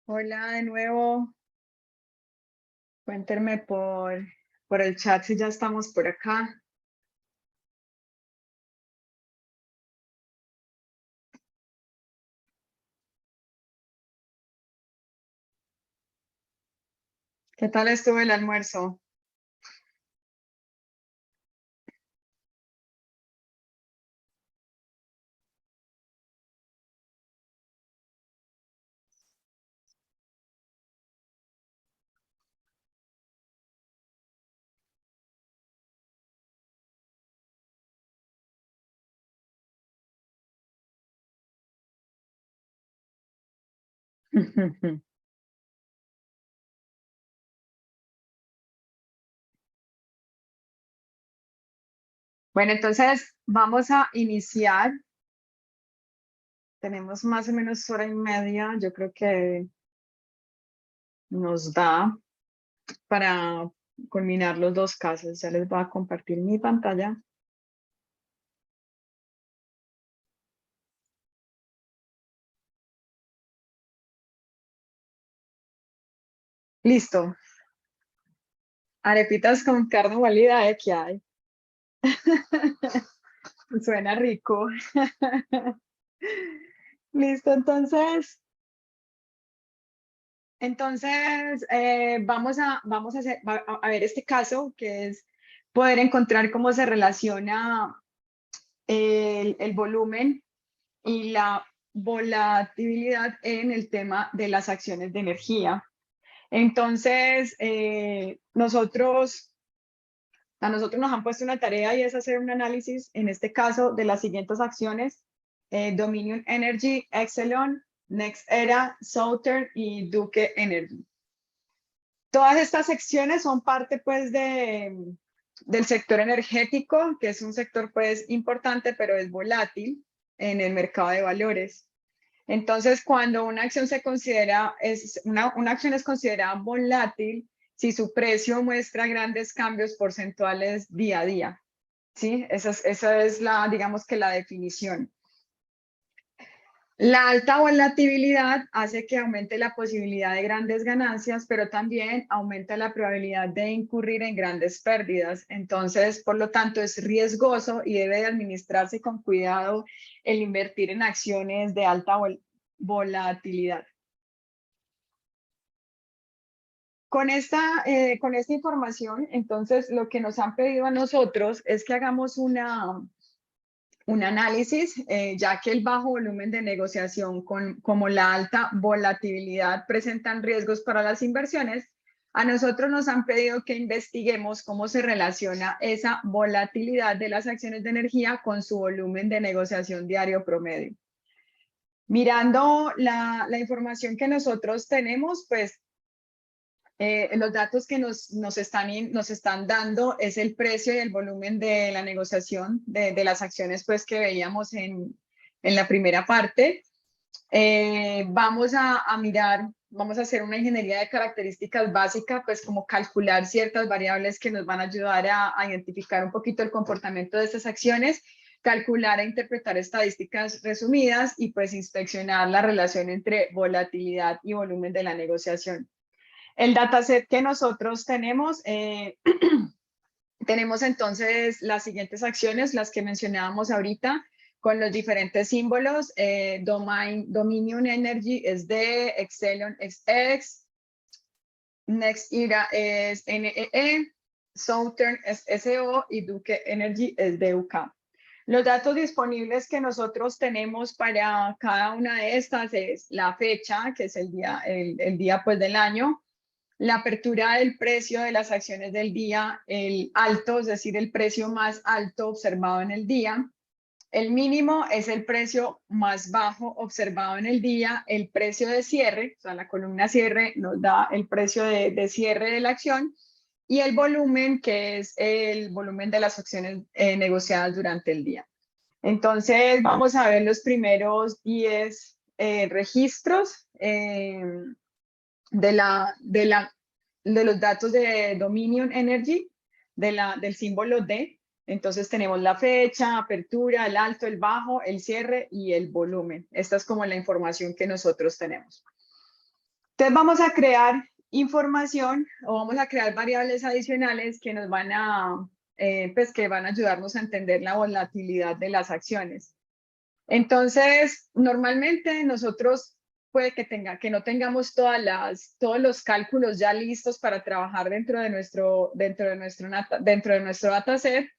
Hola de nuevo, cuéntenme por el chat si ya estamos por acá. ¿Qué tal estuvo el almuerzo? Bueno, entonces vamos a iniciar. Tenemos más o menos hora y media. Yo creo que nos da para culminar los dos casos. Ya les voy a compartir mi pantalla. Listo. Arepitas con carne molida, ¿eh? ¿Qué hay? Suena rico. Listo, entonces, vamos a ver este caso, que es poder encontrar cómo se relaciona el volumen y la volatilidad en el tema de las acciones de energía. Entonces, a nosotros nos han puesto una tarea y es hacer un análisis, en este caso, de las siguientes acciones: Dominion Energy, Exelon, NextEra, Southern y Duke Energy. Todas estas secciones son parte pues del sector energético, que es un sector pues importante, pero es volátil en el mercado de valores. Entonces, cuando una acción una acción es considerada volátil si su precio muestra grandes cambios porcentuales día a día. ¿Sí? Esa es la, digamos que la definición. La alta volatilidad hace que aumente la posibilidad de grandes ganancias, pero también aumenta la probabilidad de incurrir en grandes pérdidas. Entonces, por lo tanto, es riesgoso y debe de administrarse con cuidado el invertir en acciones de alta volatilidad. Con esta información, entonces, lo que nos han pedido a nosotros es que hagamos un análisis, ya que el bajo volumen de negociación como la alta volatilidad presentan riesgos para las inversiones. A nosotros nos han pedido que investiguemos cómo se relaciona esa volatilidad de las acciones de energía con su volumen de negociación diario promedio. Mirando la información que nosotros tenemos, pues los datos que nos están dando es el precio y el volumen de la negociación de las acciones pues, que veíamos en la primera parte. Vamos a mirar, vamos a hacer una ingeniería de características básica, pues como calcular ciertas variables que nos van a ayudar a identificar un poquito el comportamiento de estas acciones, calcular e interpretar estadísticas resumidas y pues inspeccionar la relación entre volatilidad y volumen de la negociación. El dataset que nosotros tenemos, tenemos entonces las siguientes acciones, las que mencionábamos ahorita, con los diferentes símbolos. Dominion Energy es D, Exelon es X, NextEra es NEE, Southern es SO y Duke Energy es DUK. Los datos disponibles que nosotros tenemos para cada una de estas es la fecha, que es el día pues, del año, la apertura del precio de las acciones del día, el alto, es decir, el precio más alto observado en el día. El mínimo es el precio más bajo observado en el día, el precio de cierre, o sea, la columna cierre nos da el precio de cierre de la acción, y el volumen, que es el volumen de las acciones negociadas durante el día. Entonces, vamos a ver los primeros 10 registros de los datos de Dominion Energy, del símbolo D. Entonces tenemos la fecha, apertura, el alto, el bajo, el cierre y el volumen. Esta es como la información que nosotros tenemos. Entonces vamos a crear información o vamos a crear variables adicionales que nos van a, pues que van a ayudarnos a entender la volatilidad de las acciones. Entonces, normalmente nosotros puede que no tengamos todos los cálculos ya listos para trabajar dentro de nuestro dataset,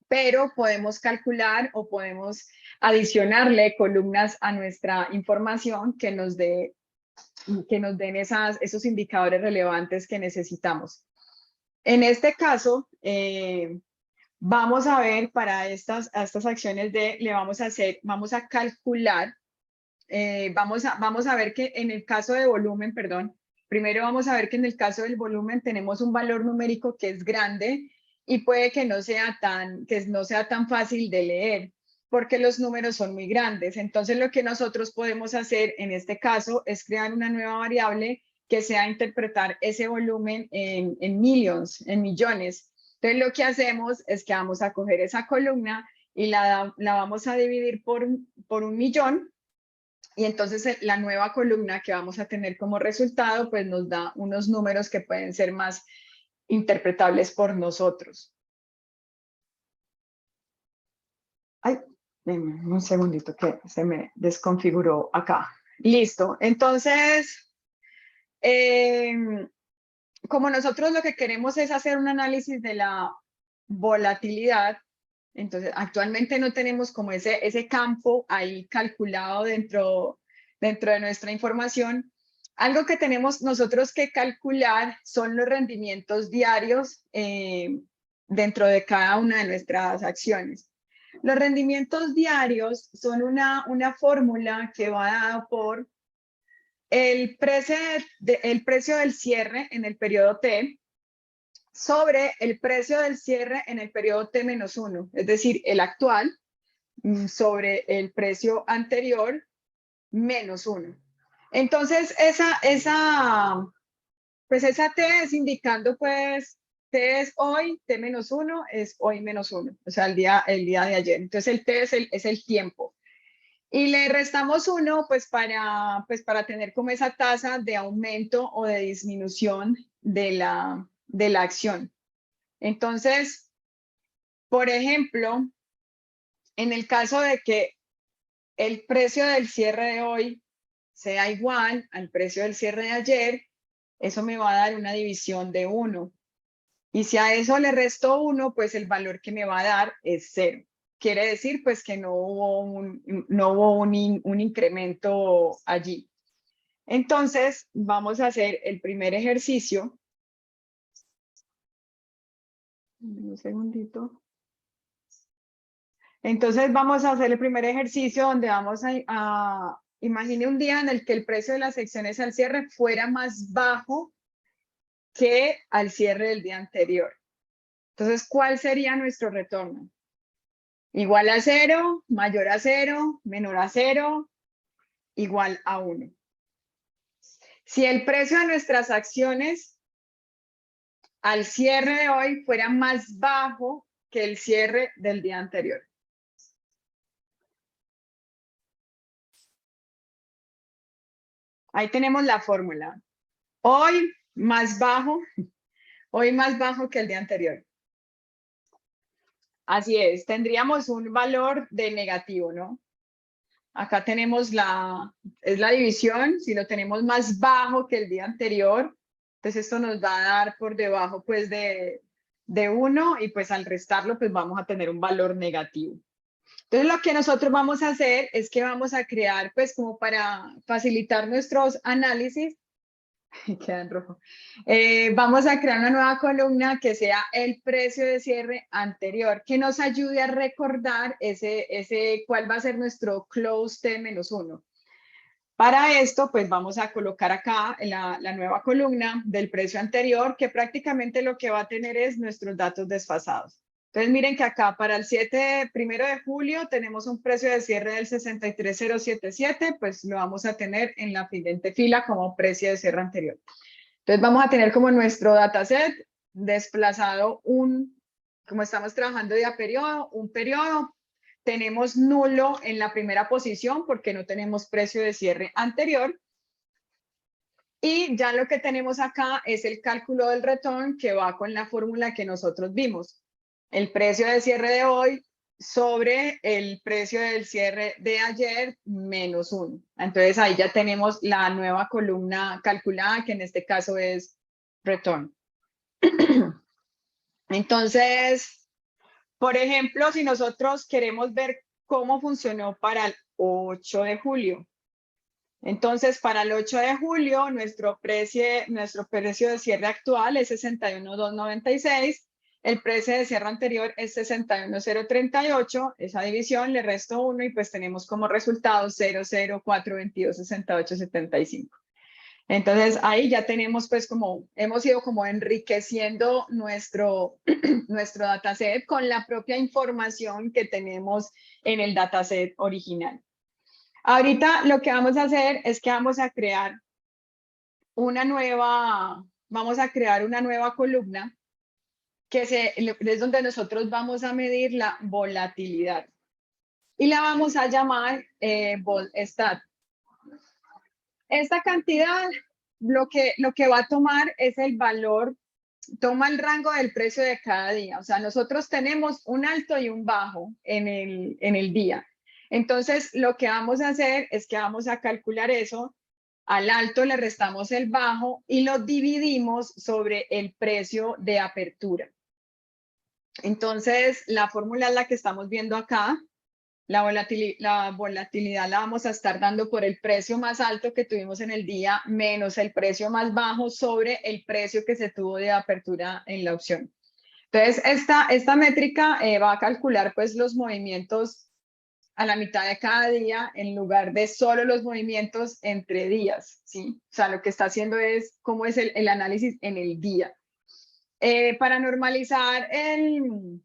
pero podemos calcular o podemos adicionarle columnas a nuestra información que nos den esos indicadores relevantes que necesitamos. En este caso, vamos a ver para estas acciones vamos a calcular, vamos a ver que en el caso de volumen, perdón, primero vamos a ver que en el caso del volumen tenemos un valor numérico que es grande y puede que no sea tan fácil de leer porque los números son muy grandes. Entonces lo que nosotros podemos hacer en este caso es crear una nueva variable que sea interpretar ese volumen en millions, en millones. Entonces lo que hacemos es que vamos a coger esa columna y la vamos a dividir por 1.000.000 y entonces la nueva columna que vamos a tener como resultado pues nos da unos números que pueden ser más interpretables por nosotros. Ay, un segundito que se me desconfiguró acá. Listo, entonces, como nosotros lo que queremos es hacer un análisis de la volatilidad, entonces actualmente no tenemos como ese campo ahí calculado dentro de nuestra información. Algo que tenemos nosotros que calcular son los rendimientos diarios dentro de cada una de nuestras acciones. Los rendimientos diarios son una fórmula que va dada por el precio del cierre en el periodo T sobre el precio del cierre en el periodo T-1, es decir, el actual sobre el precio anterior menos 1. Entonces, esa T es indicando, pues, T es hoy, T-1 es hoy menos 1, o sea, el día de ayer. Entonces, el T es el tiempo. Y le restamos 1, pues para tener como esa tasa de aumento o de disminución de la acción. Entonces, por ejemplo, en el caso de que el precio del cierre de hoy sea igual al precio del cierre de ayer, eso me va a dar una división de 1. Y si a eso le resto 1, pues el valor que me va a dar es 0. Quiere decir pues que no hubo un incremento allí. Entonces, vamos a hacer el primer ejercicio. Un segundito. Entonces, vamos a hacer el primer ejercicio donde vamos a imagine un día en el que el precio de las acciones al cierre fuera más bajo que al cierre del día anterior. Entonces, ¿cuál sería nuestro retorno? Igual a 0, mayor a 0, menor a 0, igual a 1. Si el precio de nuestras acciones al cierre de hoy fuera más bajo que el cierre del día anterior. Ahí tenemos la fórmula. Hoy más bajo que el día anterior. Así es, tendríamos un valor de negativo, ¿no? Acá tenemos la división, si lo tenemos más bajo que el día anterior, entonces esto nos va a dar por debajo pues de 1 y pues al restarlo pues vamos a tener un valor negativo. Entonces lo que nosotros vamos a hacer es que vamos a crear pues como para facilitar nuestros análisis, queda en rojo. Vamos a crear una nueva columna que sea el precio de cierre anterior, que nos ayude a recordar cuál va a ser nuestro close T-1. Para esto, pues vamos a colocar acá la nueva columna del precio anterior, que prácticamente lo que va a tener es nuestros datos desfasados. Entonces miren que acá para el 1 de julio tenemos un precio de cierre del 63,077, pues lo vamos a tener en la siguiente fila como precio de cierre anterior. Entonces vamos a tener como nuestro dataset desplazado como estamos trabajando día a periodo, un periodo. Tenemos nulo en la primera posición porque no tenemos precio de cierre anterior. Y ya lo que tenemos acá es el cálculo del return que va con la fórmula que nosotros vimos. El precio de cierre de hoy sobre el precio del cierre de ayer menos 1. Entonces ahí ya tenemos la nueva columna calculada, que en este caso es return. Entonces, por ejemplo, si nosotros queremos ver cómo funcionó para el 8 de julio. Entonces, para el 8 de julio, nuestro precio de cierre actual es 61,296. El precio de cierre anterior es 61,038. Esa división le resto 1 y pues tenemos como resultado 0,04226875. Entonces, ahí ya tenemos pues como, hemos ido como enriqueciendo nuestro dataset con la propia información que tenemos en el dataset original. Ahorita lo que vamos a hacer es que vamos a crear una nueva columna que es donde nosotros vamos a medir la volatilidad y la vamos a llamar vol_stat. Esta cantidad lo que va a tomar es el valor, toma el rango del precio de cada día. O sea, nosotros tenemos un alto y un bajo en el día. Entonces, lo que vamos a hacer es que vamos a calcular eso. Al alto le restamos el bajo y lo dividimos sobre el precio de apertura. Entonces, la fórmula es la que estamos viendo acá. La volatilidad la vamos a estar dando por el precio más alto que tuvimos en el día menos el precio más bajo sobre el precio que se tuvo de apertura en la opción. Entonces, esta métrica va a calcular pues los movimientos a la mitad de cada día en lugar de solo los movimientos entre días, ¿sí? O sea, lo que está haciendo es cómo es el análisis en el día. Para normalizar el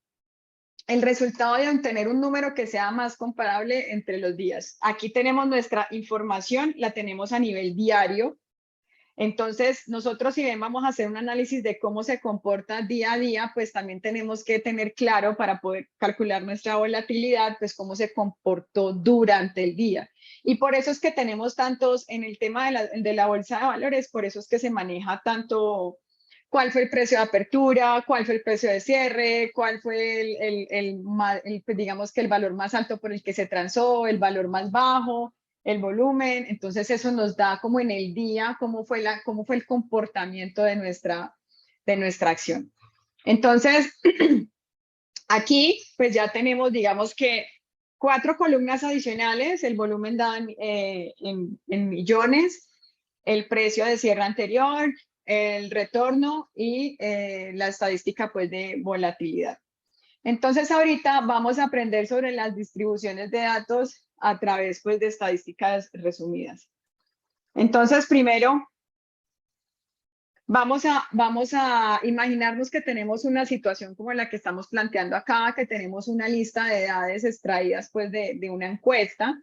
resultado de obtener un número que sea más comparable entre los días. Aquí tenemos nuestra información, la tenemos a nivel diario. Entonces, nosotros si bien vamos a hacer un análisis de cómo se comporta día a día, pues también tenemos que tener claro para poder calcular nuestra volatilidad, pues cómo se comportó durante el día. Y por eso es que tenemos tantos, en el tema de la bolsa de valores, por eso es que se maneja tanto cuál fue el precio de apertura, cuál fue el precio de cierre, cuál fue pues digamos que el valor más alto por el que se transó, el valor más bajo, el volumen. Entonces eso nos da como en el día cómo fue el comportamiento de nuestra acción. Entonces, aquí pues ya tenemos, digamos que 4 columnas adicionales, el volumen dado en millones, el precio de cierre anterior, el retorno y la estadística pues de volatilidad. Entonces ahorita vamos a aprender sobre las distribuciones de datos a través pues de estadísticas resumidas. Entonces primero vamos a imaginarnos que tenemos una situación como la que estamos planteando acá, que tenemos una lista de edades extraídas pues de una encuesta.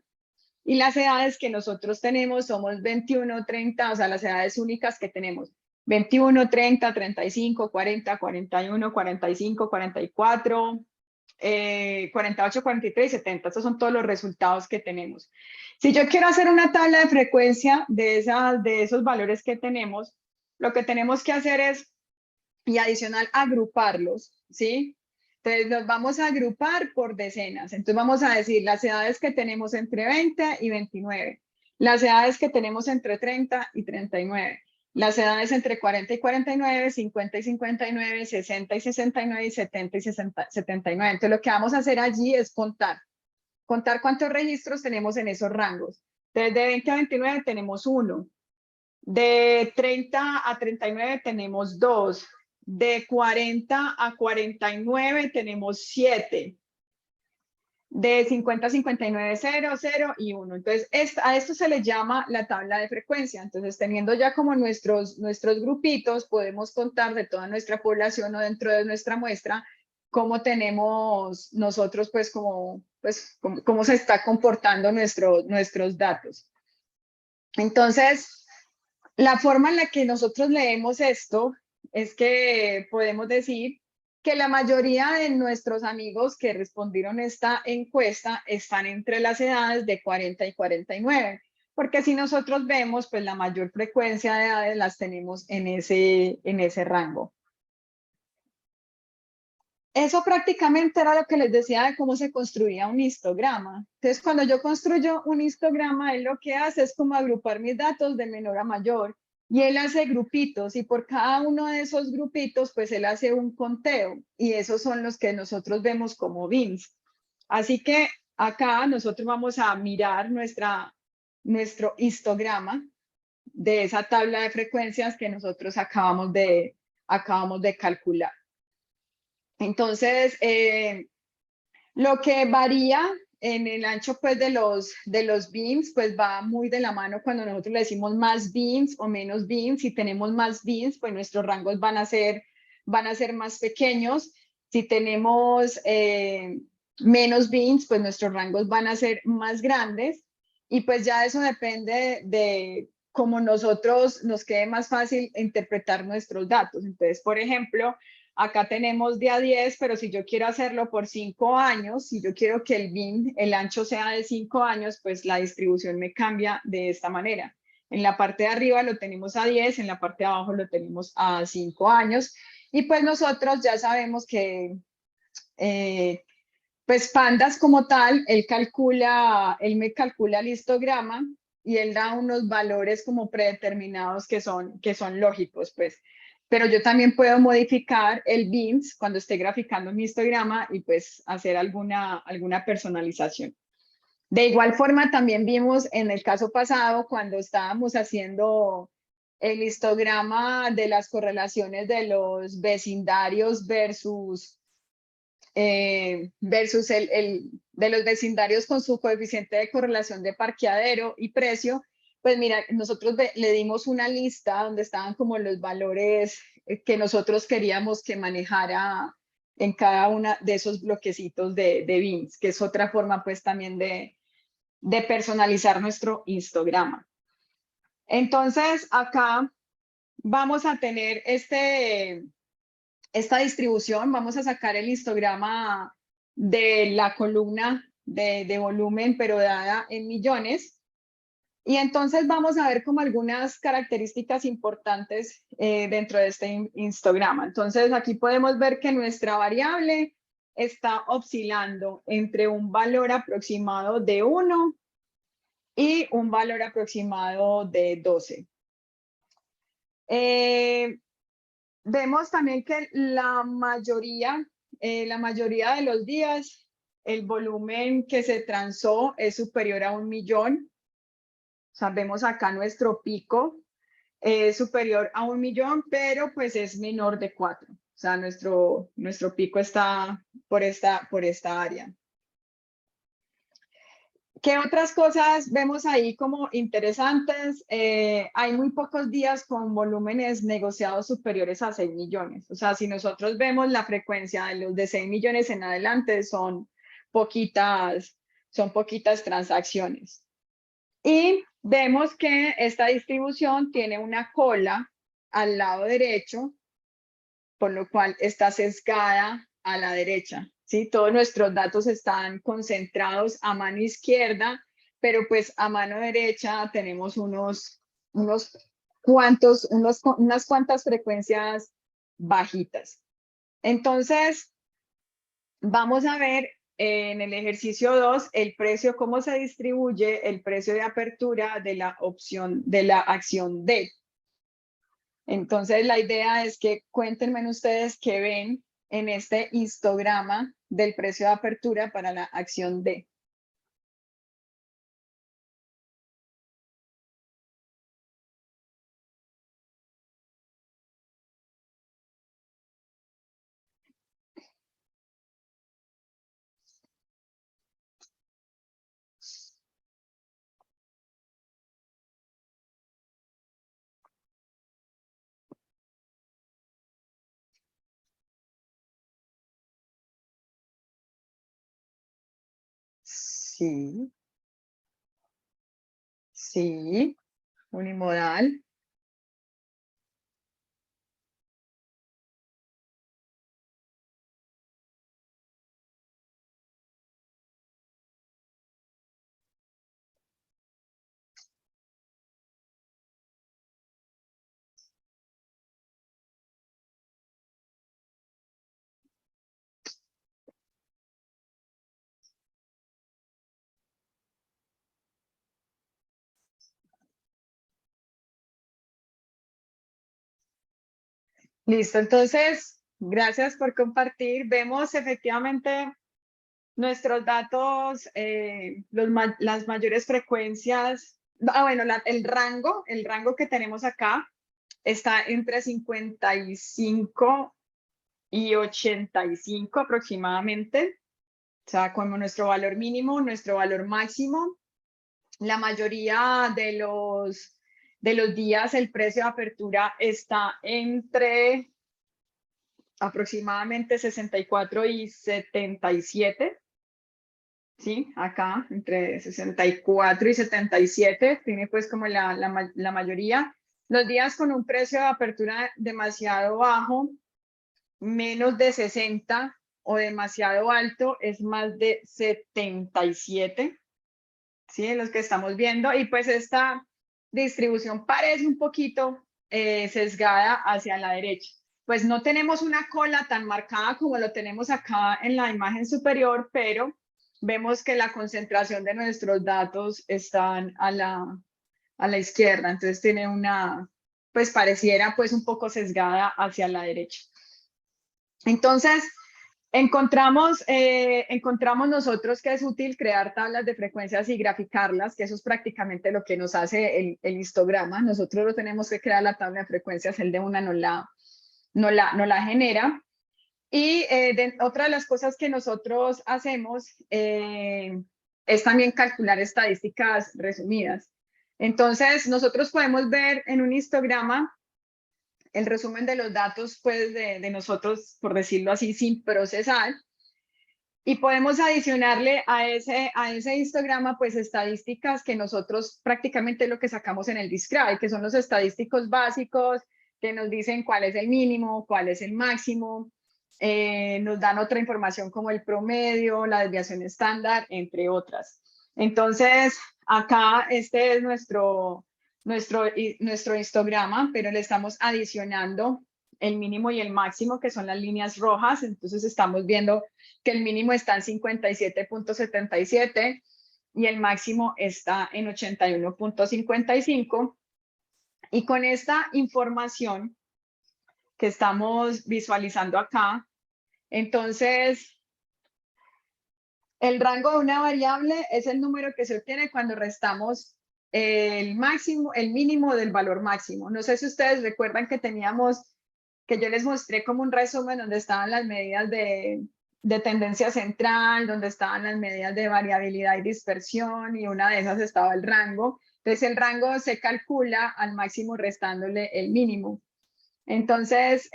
Y las edades que nosotros tenemos somos 21, 30, o sea, las edades únicas que tenemos. 21, 30, 35, 40, 41, 45, 44, 48, 43 y 70. Estos son todos los resultados que tenemos. Si yo quiero hacer una tabla de frecuencia de esos valores que tenemos, lo que tenemos que hacer es, y adicional, agruparlos, ¿sí? Entonces los vamos a agrupar por decenas. Entonces vamos a decir las edades que tenemos entre 20 y 29, las edades que tenemos entre 30 y 39, las edades entre 40 y 49, 50 y 59, 60 y 69 y 70 y 79. Entonces lo que vamos a hacer allí es contar cuántos registros tenemos en esos rangos. Entonces de 20 a 29 tenemos 1, de 30 a 39 tenemos 2, de 40 a 49 tenemos 7. De 50 a 59, 0, 0 y 1. Entonces, a esto se le llama la tabla de frecuencia. Entonces, teniendo ya como nuestros grupitos, podemos contar de toda nuestra población o dentro de nuestra muestra cómo tenemos nosotros, pues, cómo se está comportando nuestros datos. Entonces, la forma en la que nosotros leemos esto es que podemos decir que la mayoría de nuestros amigos que respondieron esta encuesta están entre las edades de 40 y 49, porque si nosotros vemos, pues la mayor frecuencia de edades las tenemos en ese rango. Eso prácticamente era lo que les decía de cómo se construía un histograma. Entonces, cuando yo construyo un histograma, él lo que hace es como agrupar mis datos de menor a mayor. Y él hace grupitos y por cada uno de esos grupitos, pues él hace un conteo. Y esos son los que nosotros vemos como bins. Así que acá nosotros vamos a mirar nuestro histograma de esa tabla de frecuencias que nosotros acabamos de calcular. Entonces, lo que varía en el ancho pues, de los beams, pues va muy de la mano cuando nosotros le decimos más beams o menos beams. Si tenemos más beams, pues nuestros rangos van a ser más pequeños. Si tenemos menos beams, pues nuestros rangos van a ser más grandes. Y pues ya eso depende de cómo nosotros nos quede más fácil interpretar nuestros datos. Entonces, por ejemplo, acá tenemos de a 10, pero si yo quiero hacerlo por 5 años, si yo quiero que el BIN, el ancho sea de 5 años, pues la distribución me cambia de esta manera. En la parte de arriba lo tenemos a 10, en la parte de abajo lo tenemos a 5 años. Y pues nosotros ya sabemos que, pues Pandas como tal, él me calcula el histograma y él da unos valores como predeterminados que son lógicos, pues. Pero yo también puedo modificar el BIMS cuando esté graficando mi histograma y pues hacer alguna personalización. De igual forma, también vimos en el caso pasado cuando estábamos haciendo el histograma de las correlaciones de los vecindarios versus de los vecindarios con su coeficiente de correlación de parqueadero y precio, pues mira, nosotros le dimos una lista donde estaban como los valores que nosotros queríamos que manejara en cada uno de esos bloquecitos de bins, que es otra forma pues también de personalizar nuestro histograma. Entonces acá vamos a tener esta distribución, vamos a sacar el histograma de la columna de volumen, pero dada en millones. Y entonces vamos a ver como algunas características importantes dentro de este histograma. Entonces aquí podemos ver que nuestra variable está oscilando entre un valor aproximado de 1 y un valor aproximado de 12. Vemos también que la mayoría de los días, el volumen que se transó es superior a 1 millón. O sea, vemos acá nuestro pico es superior a 1 millón, pero pues es menor de 4. O sea, nuestro pico está por esta área. ¿Qué otras cosas vemos ahí como interesantes? Hay muy pocos días con volúmenes negociados superiores a 6 millones. O sea, si nosotros vemos la frecuencia de los de 6 millones en adelante, son poquitas transacciones. Y vemos que esta distribución tiene una cola al lado derecho, por lo cual está sesgada a la derecha. ¿Sí? Todos nuestros datos están concentrados a mano izquierda, pero pues a mano derecha tenemos unas cuantas frecuencias bajitas. Entonces, vamos a ver en el ejercicio 2 el precio, cómo se distribuye el precio de apertura de la acción D. Entonces, la idea es que cuéntenme ustedes qué ven en este histograma del precio de apertura para la acción D. Sí, sí, unimodal. Listo, entonces, gracias por compartir. Vemos efectivamente nuestros datos, las mayores frecuencias. Bueno, el rango que tenemos acá está entre 55 y 85 aproximadamente. O sea, como nuestro valor mínimo, nuestro valor máximo. La mayoría de los días el precio de apertura está entre aproximadamente 64 y 77. Sí, acá entre 64 y 77 tiene pues como la mayoría. Los días con un precio de apertura demasiado bajo, menos de 60 o demasiado alto, es más de 77. ¿Sí? Los que estamos viendo. Y pues esta distribución parece un poquito sesgada hacia la derecha. Pues no tenemos una cola tan marcada como lo tenemos acá en la imagen superior, pero vemos que la concentración de nuestros datos están a la izquierda. Entonces tiene una, pues pareciera pues un poco sesgada hacia la derecha. Entonces, encontramos nosotros que es útil crear tablas de frecuencias y graficarlas, que eso es prácticamente lo que nos hace el histograma. Nosotros lo tenemos que crear la tabla de frecuencias, el de una no la genera. Y otra de las cosas que nosotros hacemos es también calcular estadísticas resumidas. Entonces, nosotros podemos ver en un histograma el resumen de los datos pues, de nosotros, por decirlo así, sin procesar. Y podemos adicionarle a ese histograma pues estadísticas que nosotros prácticamente lo que sacamos en el Describe, que son los estadísticos básicos que nos dicen cuál es el mínimo, cuál es el máximo, nos dan otra información como el promedio, la desviación estándar, entre otras. Entonces, acá este es nuestro histograma, pero le estamos adicionando el mínimo y el máximo, que son las líneas rojas. Entonces estamos viendo que el mínimo está en 57.77 y el máximo está en 81.55. Y con esta información que estamos visualizando acá, entonces el rango de una variable es el número que se obtiene cuando restamos el máximo, el mínimo del valor máximo. No sé si ustedes recuerdan que teníamos, que yo les mostré como un resumen donde estaban las medidas de tendencia central, donde estaban las medidas de variabilidad y dispersión, y una de esas estaba el rango. Entonces el rango se calcula al máximo restándole el mínimo. Entonces,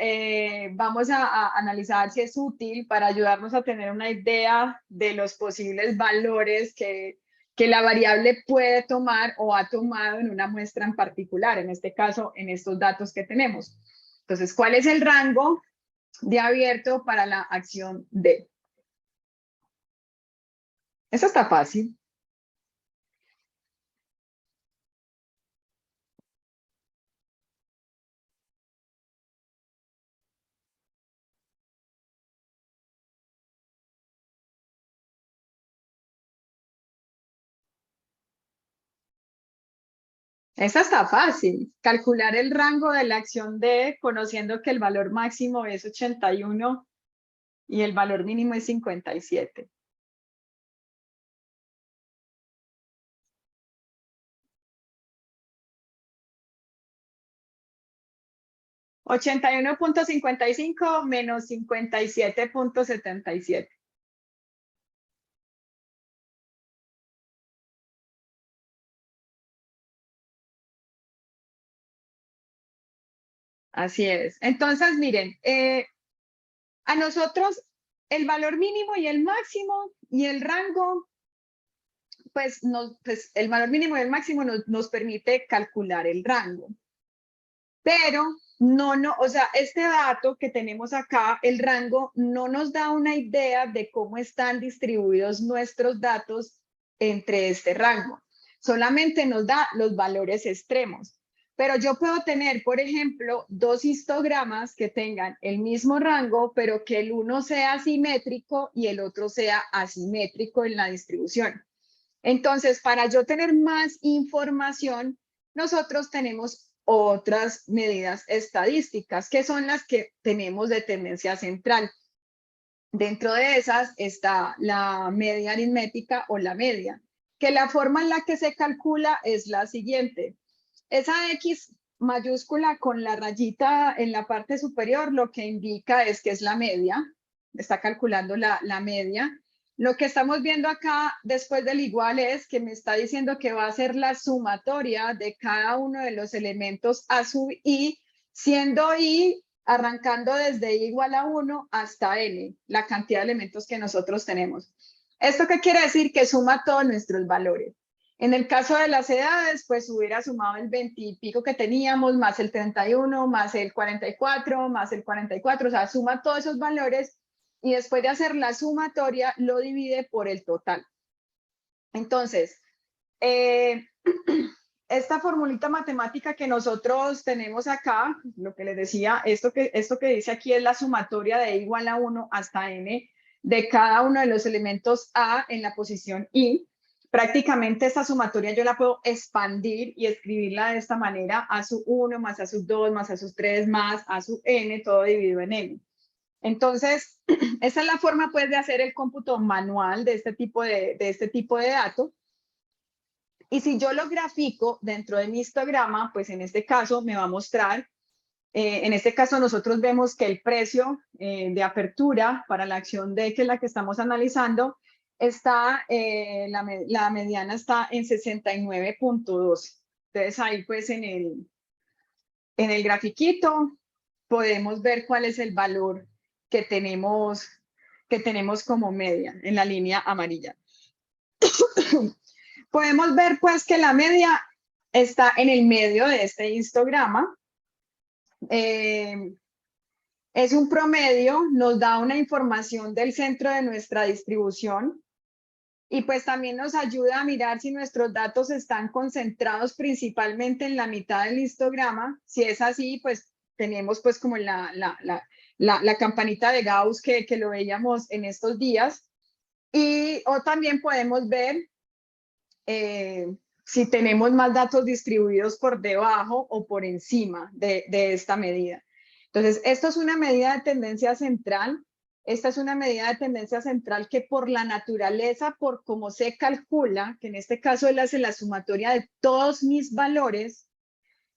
vamos a analizar si es útil para ayudarnos a tener una idea de los posibles valores que la variable puede tomar o ha tomado en una muestra en particular, en este caso, en estos datos que tenemos. Entonces, ¿cuál es el rango de abierto para la acción D? Eso está fácil. Esa está fácil. Calcular el rango de la acción D conociendo que el valor máximo es 81 y el valor mínimo es 57. 81.55 menos 57.77. Así es. Entonces, miren, a nosotros el valor mínimo y el máximo y el rango, pues, pues el valor mínimo y el máximo nos permite calcular el rango. Pero o sea, este dato que tenemos acá, el rango, no nos da una idea de cómo están distribuidos nuestros datos entre este rango. Solamente nos da los valores extremos. Pero yo puedo tener, por ejemplo, dos histogramas que tengan el mismo rango, pero que el uno sea simétrico y el otro sea asimétrico en la distribución. Entonces, para yo tener más información, nosotros tenemos otras medidas estadísticas, que son las que tenemos de tendencia central. Dentro de esas está la media aritmética o la media, que la forma en la que se calcula es la siguiente. Esa X mayúscula con la rayita en la parte superior lo que indica es que es la media, está calculando la media. Lo que estamos viendo acá después del igual es que me está diciendo que va a ser la sumatoria de cada uno de los elementos a sub i, siendo i arrancando desde i igual a 1 hasta n, la cantidad de elementos que nosotros tenemos. ¿Esto qué quiere decir? Que suma todos nuestros valores. En el caso de las edades, pues hubiera sumado el 20 y pico que teníamos, más el 31, más el 44, más el 44, o sea, suma todos esos valores y después de hacer la sumatoria lo divide por el total. Entonces, esta formulita matemática que nosotros tenemos acá, lo que les decía, esto que dice aquí es la sumatoria de igual a 1 hasta n de cada uno de los elementos A en la posición I. Prácticamente esta sumatoria yo la puedo expandir y escribirla de esta manera, A sub 1 más A sub 2 más A sub 3 más A sub n, todo dividido en n. Entonces, esa es la forma pues de hacer el cómputo manual de este tipo de datos. Y si yo lo grafico dentro de mi histograma, pues en este caso me va a mostrar, en este caso nosotros vemos que el precio de apertura para la acción D, que es la que estamos analizando, está, la mediana está en 69.12. Entonces ahí pues en el grafiquito podemos ver cuál es el valor que tenemos como media en la línea amarilla. Podemos ver pues que la media está en el medio de este histograma. Es un promedio, nos da una información del centro de nuestra distribución y pues también nos ayuda a mirar si nuestros datos están concentrados principalmente en la mitad del histograma. Si es así, pues tenemos pues como la campanita de Gauss que lo veíamos en estos días. O también podemos ver si tenemos más datos distribuidos por debajo o por encima de esta medida. Entonces, esto es una medida de tendencia central. Esta es una medida de tendencia central que por la naturaleza, por cómo se calcula, que en este caso él hace la sumatoria de todos mis valores,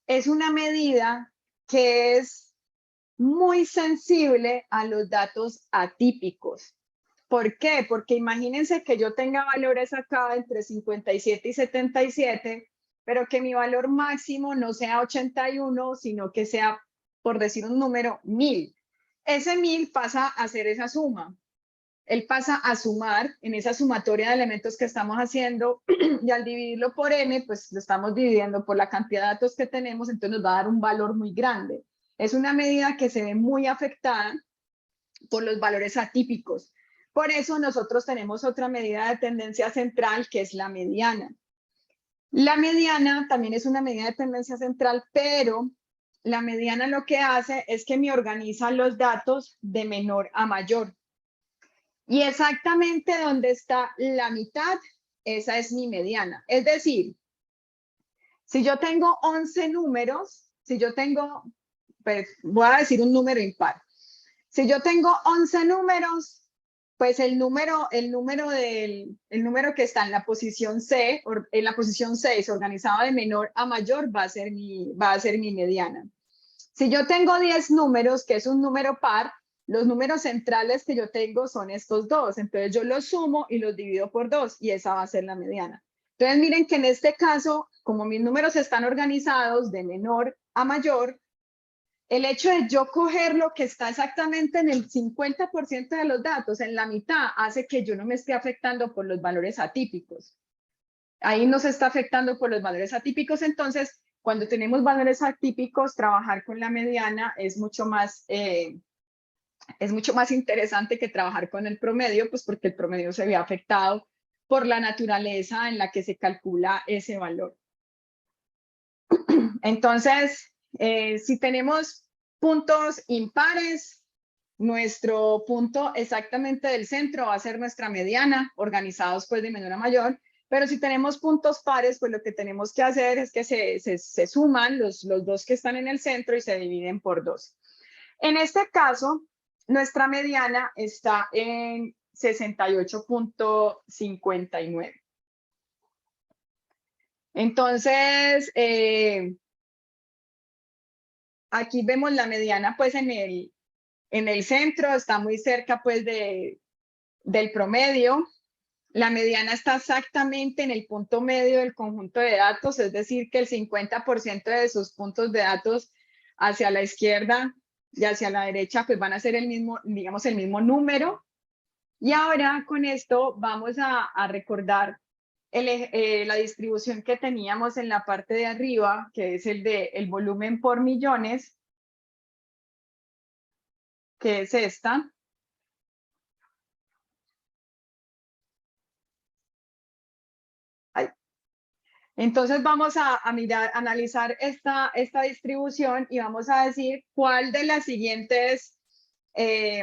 es una medida que es muy sensible a los datos atípicos. ¿Por qué? Porque imagínense que yo tenga valores acá entre 57 y 77, pero que mi valor máximo no sea 81, sino que sea, por decir un número, 1000. Ese 1000 pasa a hacer esa suma. Él pasa a sumar en esa sumatoria de elementos que estamos haciendo y al dividirlo por n, pues lo estamos dividiendo por la cantidad de datos que tenemos, entonces nos va a dar un valor muy grande. Es una medida que se ve muy afectada por los valores atípicos. Por eso nosotros tenemos otra medida de tendencia central que es la mediana. La mediana también es una medida de tendencia central, pero la mediana lo que hace es que me organiza los datos de menor a mayor. Y exactamente donde está la mitad, esa es mi mediana. Es decir, si yo tengo 11 números, si yo tengo, pues voy a decir un número impar. Si yo tengo 11 números, pues el número que está en la posición C, en la posición 6, organizado de menor a mayor, va a ser mi mediana. Si yo tengo 10 números, que es un número par, los números centrales que yo tengo son estos dos. Entonces yo los sumo y los divido por 2 y esa va a ser la mediana. Entonces miren que en este caso, como mis números están organizados de menor a mayor, el hecho de yo coger lo que está exactamente en el 50% de los datos, en la mitad, hace que yo no me esté afectando por los valores atípicos. Ahí no se está afectando por los valores atípicos, entonces, cuando tenemos valores atípicos, trabajar con la mediana es mucho más interesante que trabajar con el promedio, pues porque el promedio se ve afectado por la naturaleza en la que se calcula ese valor. Entonces, si tenemos puntos impares, nuestro punto exactamente del centro va a ser nuestra mediana, organizados pues de menor a mayor. Pero si tenemos puntos pares, pues lo que tenemos que hacer es que se suman los dos que están en el centro y se dividen por 2. En este caso, nuestra mediana está en 68.59. Entonces, aquí vemos la mediana pues en el centro, está muy cerca pues del promedio. La mediana está exactamente en el punto medio del conjunto de datos, es decir, que el 50% de sus puntos de datos hacia la izquierda y hacia la derecha pues van a ser el mismo, digamos, el mismo número. Y ahora con esto vamos a recordar la distribución que teníamos en la parte de arriba, que es el volumen por millones, que es esta. Entonces vamos a mirar, analizar esta distribución y vamos a decir cuál de las siguientes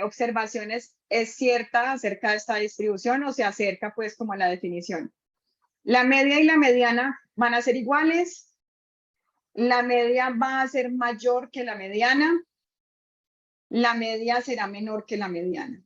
observaciones es cierta acerca de esta distribución o se acerca pues como a la definición. La media y la mediana van a ser iguales. La media va a ser mayor que la mediana. La media será menor que la mediana.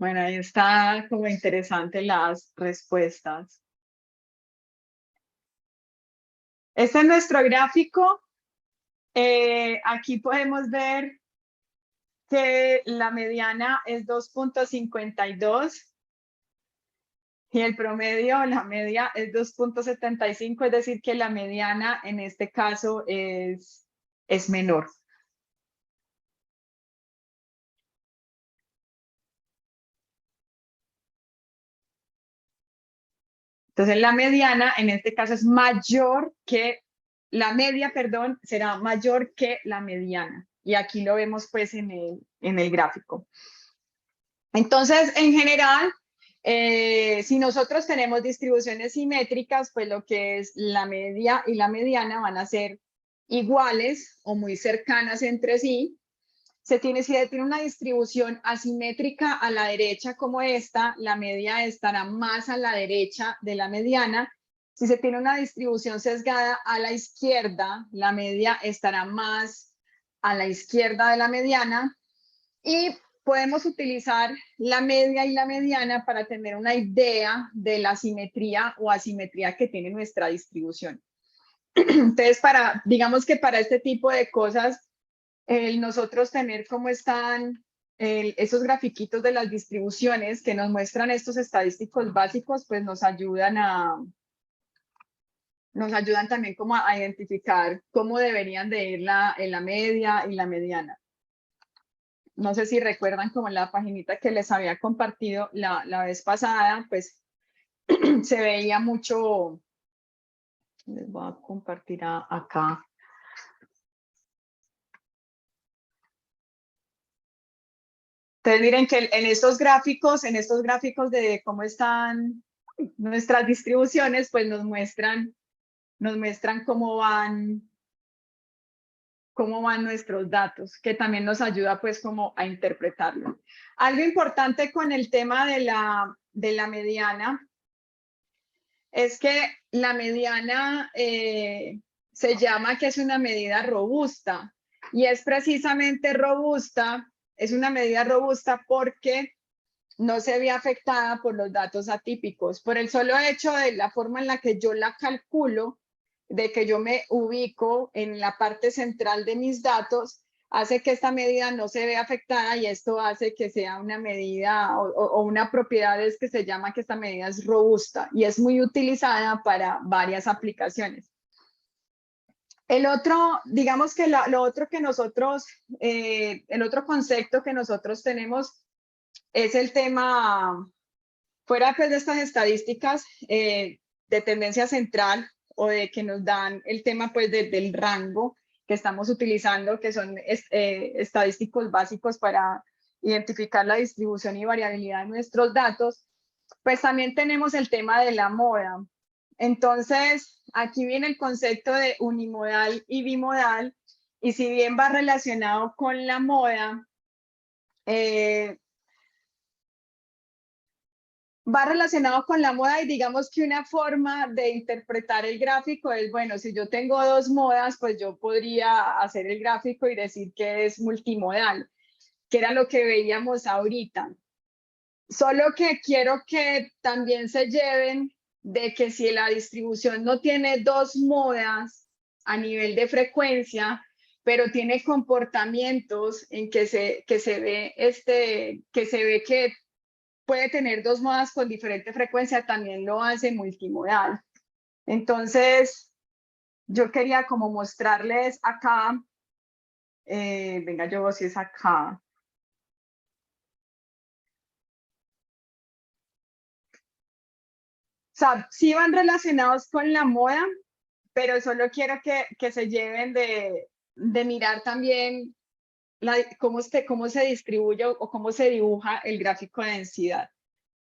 Bueno, ahí está como interesante las respuestas. Este es nuestro gráfico. Aquí podemos ver que la mediana es 2.52 y el promedio, la media es 2.75, es decir, que la mediana en este caso es menor. Entonces la mediana en este caso es mayor que, la media, perdón, será mayor que la mediana. Y aquí lo vemos pues en el gráfico. Entonces, en general, si nosotros tenemos distribuciones simétricas, pues lo que es la media y la mediana van a ser iguales o muy cercanas entre sí. Si tiene una distribución asimétrica a la derecha como esta, la media estará más a la derecha de la mediana. Si se tiene una distribución sesgada a la izquierda, la media estará más a la izquierda de la mediana. Y podemos utilizar la media y la mediana para tener una idea de la simetría o asimetría que tiene nuestra distribución. Entonces, digamos que para este tipo de cosas, nosotros tener cómo están esos grafiquitos de las distribuciones que nos muestran estos estadísticos básicos, pues nos ayudan también como a identificar cómo deberían de ir en la media y la mediana. No sé si recuerdan como la paginita que les había compartido la vez pasada, pues se veía mucho, les voy a compartir acá. Entonces miren que en estos gráficos de cómo están nuestras distribuciones, pues nos muestran cómo van nuestros datos, que también nos ayuda pues como a interpretarlo. Algo importante con el tema de la mediana es que la mediana se llama que es una medida robusta y es precisamente robusta, es una medida robusta porque no se ve afectada por los datos atípicos, por el solo hecho de la forma en la que yo la calculo, de que yo me ubico en la parte central de mis datos, hace que esta medida no se vea afectada y esto hace que sea una medida o una propiedad es que se llama que esta medida es robusta y es muy utilizada para varias aplicaciones. El otro, digamos que lo otro que nosotros, el otro concepto que nosotros tenemos es el tema Fuera pues de estas estadísticas de tendencia central o de que nos dan el tema pues del rango que estamos utilizando, que son estadísticos básicos para identificar la distribución y variabilidad de nuestros datos, pues también tenemos el tema de la moda. Entonces, aquí viene el concepto de unimodal y bimodal, y si bien va relacionado con la moda, va relacionado con la moda y digamos que una forma de interpretar el gráfico es, bueno, si yo tengo dos modas, pues yo podría hacer el gráfico y decir que es multimodal, que era lo que veíamos ahorita. Solo que quiero que también se lleven de que si la distribución no tiene dos modas a nivel de frecuencia, pero tiene comportamientos en que se ve que puede tener dos modas con diferente frecuencia, también lo hace multimodal. Entonces, yo quería como mostrarles acá, venga, yo si es acá. O sea, sí van relacionados con la moda, pero solo quiero que se lleven de mirar también cómo se distribuye o cómo se dibuja el gráfico de densidad.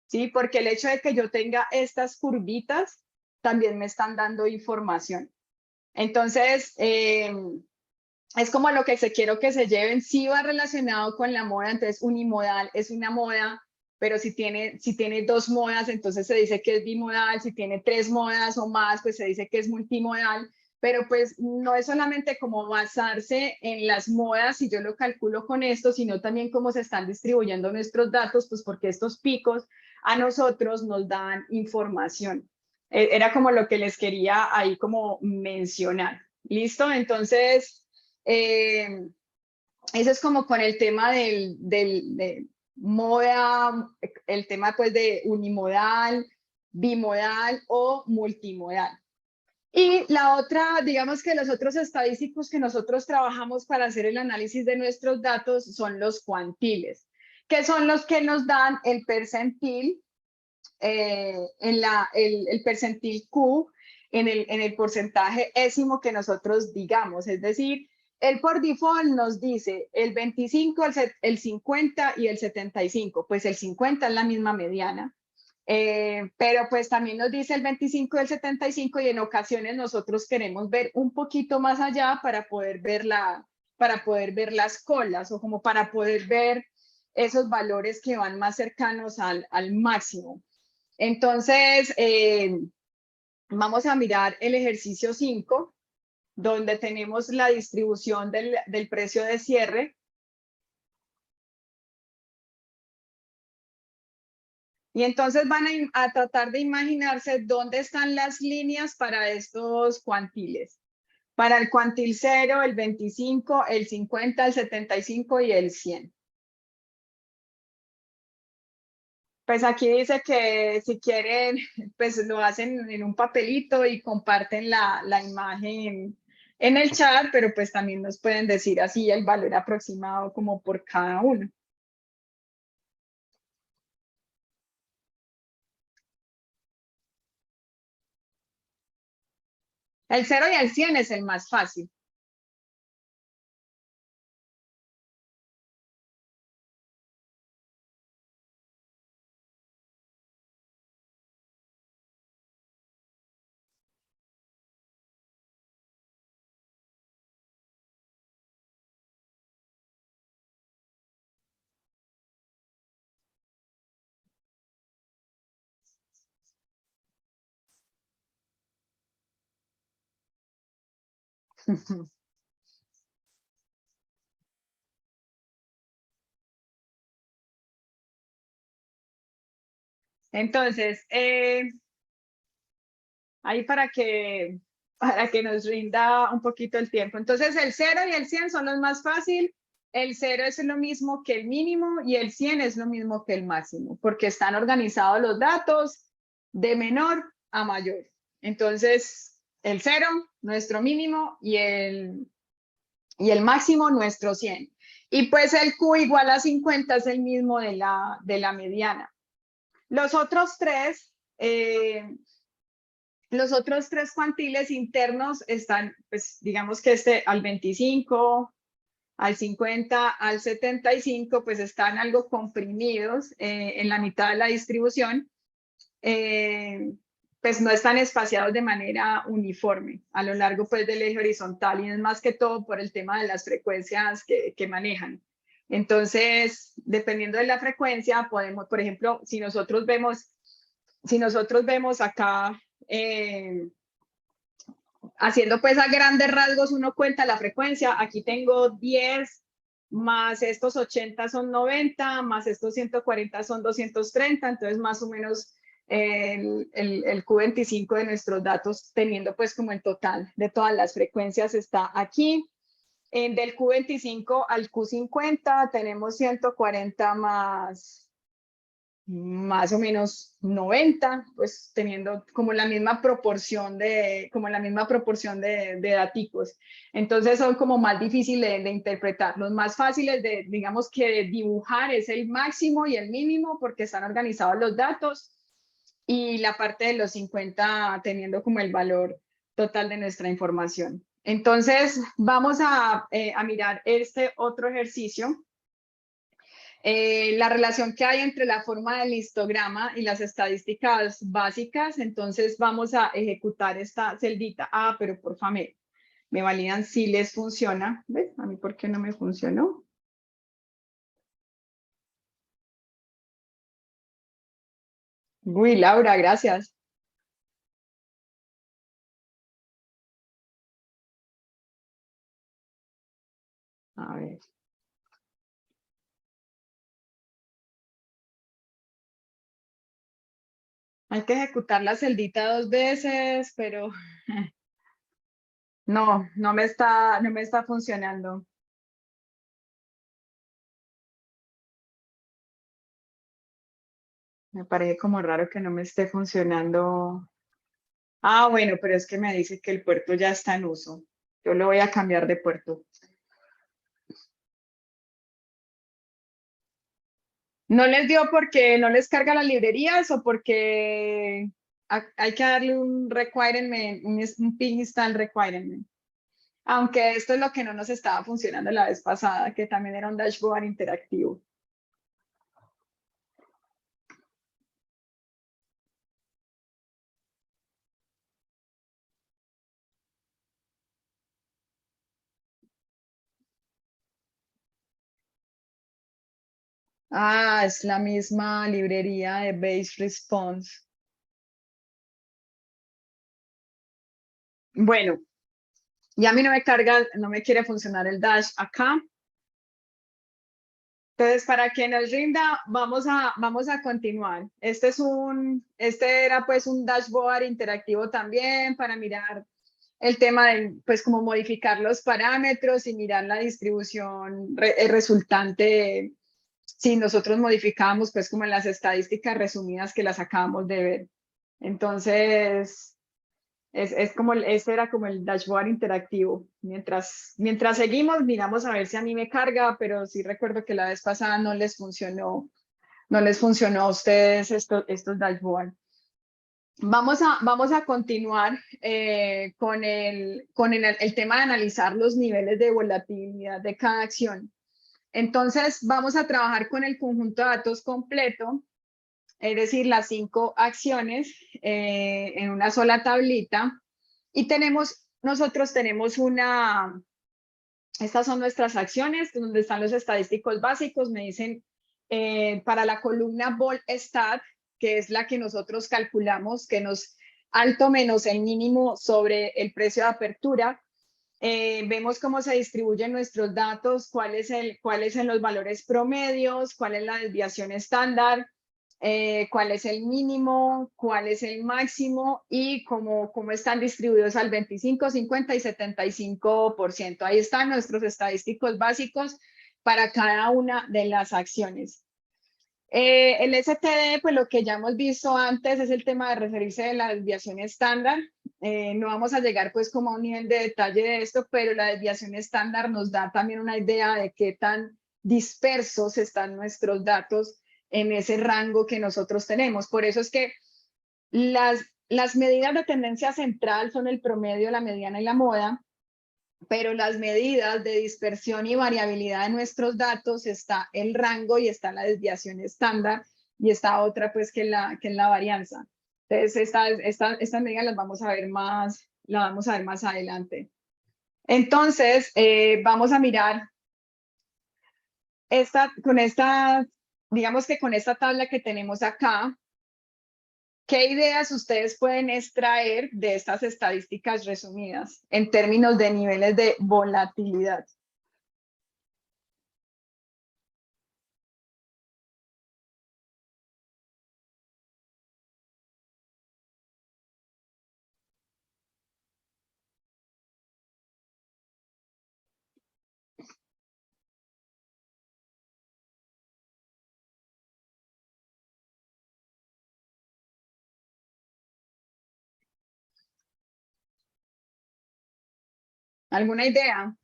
¿Sí? Porque el hecho de que yo tenga estas curvitas también me están dando información. Entonces, es como lo que quiero que se lleven, sí va relacionado con la moda, entonces unimodal es una moda, pero si tiene dos modas, entonces se dice que es bimodal, si tiene tres modas o más, pues se dice que es multimodal, pero pues no es solamente como basarse en las modas, si yo lo calculo con esto, sino también cómo se están distribuyendo nuestros datos, pues porque estos picos a nosotros nos dan información. Era como lo que les quería ahí como mencionar. ¿Listo? Entonces, eso es como con el tema de moda, el tema pues de unimodal, bimodal o multimodal. Y la otra, digamos que los otros estadísticos que nosotros trabajamos para hacer el análisis de nuestros datos son los cuantiles, que son los que nos dan el percentil, el percentil Q en el porcentaje ésimo que nosotros digamos, es decir, él por default nos dice el 25, el 50 y el 75, pues el 50 es la misma mediana, pero pues también nos dice el 25 y el 75 y en ocasiones nosotros queremos ver un poquito más allá para poder ver las colas o como para poder ver esos valores que van más cercanos al máximo. Entonces, vamos a mirar el ejercicio 5, donde tenemos la distribución del precio de cierre. Y entonces van a tratar de imaginarse dónde están las líneas para estos cuantiles. Para el cuantil 0, el 25, el 50, el 75 y el 100. Pues aquí dice que si quieren, pues lo hacen en un papelito y comparten la imagen en el chat, pero pues también nos pueden decir así el valor aproximado como por cada uno. El 0 y el 100 es el más fácil. Entonces, ahí para que nos rinda un poquito el tiempo. Entonces, el 0 y el 100 son los más fáciles. El 0 es lo mismo que el mínimo y el 100 es lo mismo que el máximo, porque están organizados los datos de menor a mayor. Entonces, el 0, nuestro mínimo, y el máximo, nuestro 100. Y pues el Q igual a 50 es el mismo de la mediana. Los otros tres, cuantiles internos están, pues digamos que al 25, al 50, al 75, pues están algo comprimidos en la mitad de la distribución, pues no están espaciados de manera uniforme a lo largo pues del eje horizontal, y es más que todo por el tema de las frecuencias que manejan. Entonces, dependiendo de la frecuencia, podemos, por ejemplo, si nosotros vemos acá, haciendo pues a grandes rasgos, uno cuenta la frecuencia, aquí tengo 10, más estos 80 son 90, más estos 140 son 230, entonces más o menos el Q25 de nuestros datos, teniendo pues como el total de todas las frecuencias, está aquí. Del Q25 al Q50 tenemos 140 más o menos 90, pues teniendo como la misma proporción de daticos. Entonces son como más difíciles de interpretar. Los más fáciles de, digamos, que dibujar es el máximo y el mínimo, porque están organizados los datos, y la parte de los 50 teniendo como el valor total de nuestra información. Entonces vamos a mirar este otro ejercicio. La relación que hay entre la forma del histograma y las estadísticas básicas. Entonces vamos a ejecutar esta celdita. Ah, pero por favor, me validan si les funciona. ¿Ves? A mí, ¿por qué no me funcionó? Uy, Laura, gracias. A ver. Hay que ejecutar la celdita 2 veces, pero no me está funcionando. Me parece como raro que no me esté funcionando. Ah, bueno, pero es que me dice que el puerto ya está en uso. Yo lo voy a cambiar de puerto. ¿No les dio porque no les carga las librerías o porque hay que darle un requirement, un ping install requirement? Aunque esto es lo que no nos estaba funcionando la vez pasada, que también era un dashboard interactivo. Ah, es la misma librería de Base Response. Bueno, y a mí no me carga, no me quiere funcionar el dash acá. Entonces, para que nos rinda, vamos a continuar. Este era pues un dashboard interactivo también para mirar el tema de, pues, como modificar los parámetros y mirar la distribución resultante si nosotros modificábamos, pues, como en las estadísticas resumidas que las acabamos de ver. Entonces, este era como el dashboard interactivo. Mientras seguimos, miramos a ver si a mí me carga, pero sí recuerdo que la vez pasada no les funcionó a ustedes estos dashboards. Vamos a continuar con el tema de analizar los niveles de volatilidad de cada acción. Entonces, vamos a trabajar con el conjunto de datos completo, es decir, las 5 acciones en una sola tablita. Y nosotros tenemos estas son nuestras acciones, donde están los estadísticos básicos. Me dicen, para la columna vol stat, que es la que nosotros calculamos, que nos alto menos el mínimo sobre el precio de apertura. Vemos cómo se distribuyen nuestros datos, cuáles son los valores promedios, cuál es la desviación estándar, cuál es el mínimo, cuál es el máximo y cómo están distribuidos al 25, 50 y 75%. Ahí están nuestros estadísticos básicos para cada una de las acciones. El STD, pues lo que ya hemos visto antes es el tema de referirse de la desviación estándar. No vamos a llegar pues como a un nivel de detalle de esto, pero la desviación estándar nos da también una idea de qué tan dispersos están nuestros datos en ese rango que nosotros tenemos. Por eso es que las medidas de tendencia central son el promedio, la mediana y la moda, pero las medidas de dispersión y variabilidad de nuestros datos está el rango y está la desviación estándar y está otra pues que es la varianza. Entonces estas medidas las vamos a ver más adelante. Entonces vamos a mirar digamos que con esta tabla que tenemos acá, ¿qué ideas ustedes pueden extraer de estas estadísticas resumidas en términos de niveles de volatilidad? ¿Alguna idea?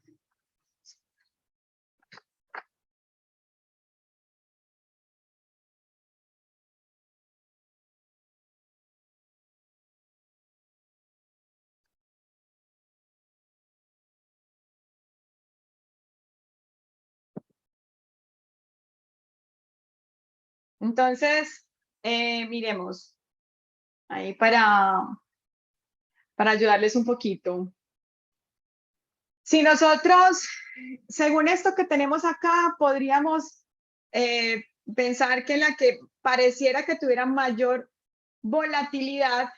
Entonces, miremos ahí para ayudarles un poquito. Si nosotros, según esto que tenemos acá, podríamos pensar que la que pareciera que tuviera mayor volatilidad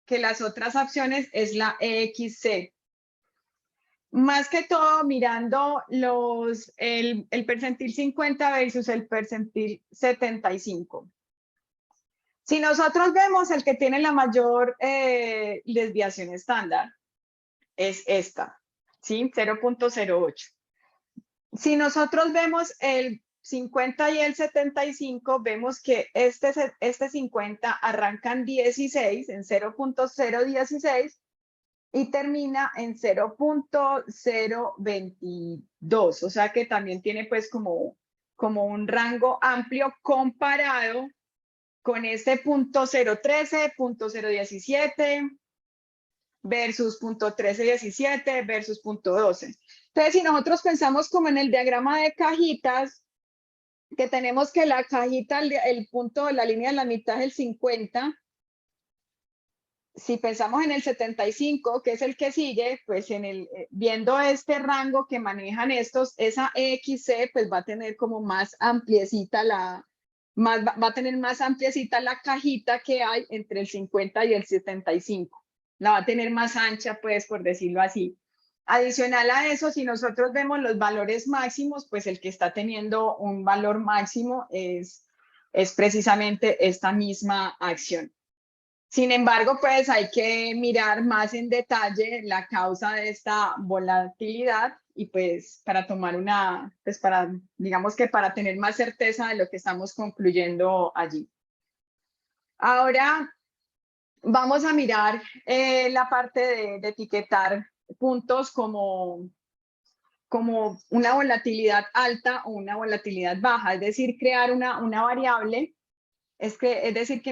que las otras opciones es la EXC. Más que todo mirando el percentil 50 versus el percentil 75. Si nosotros vemos el que tiene la mayor desviación estándar, es esta, ¿sí? 0.08. Si nosotros vemos el 50 y el 75, vemos que este 50 arranca en 16, en 0.016, y termina en 0.022, o sea que también tiene pues como un rango amplio comparado con este punto 013, punto 017 versus punto 1317 versus punto 12. Entonces, si nosotros pensamos como en el diagrama de cajitas, que tenemos que la cajita, el punto, la línea de la mitad es el 50, si pensamos en el 75, que es el que sigue, pues viendo este rango que manejan estos, esa EXC pues va a tener como más ampliecita va a tener más ampliecita la cajita que hay entre el 50 y el 75. La va a tener más ancha, pues, por decirlo así. Adicional a eso, si nosotros vemos los valores máximos, pues el que está teniendo un valor máximo es precisamente esta misma acción. Sin embargo, pues hay que mirar más en detalle la causa de esta volatilidad y pues para tomar digamos que para tener más certeza de lo que estamos concluyendo allí. Ahora vamos a mirar la parte de etiquetar puntos como una volatilidad alta o una volatilidad baja, es decir, crear una variable. Es decir, que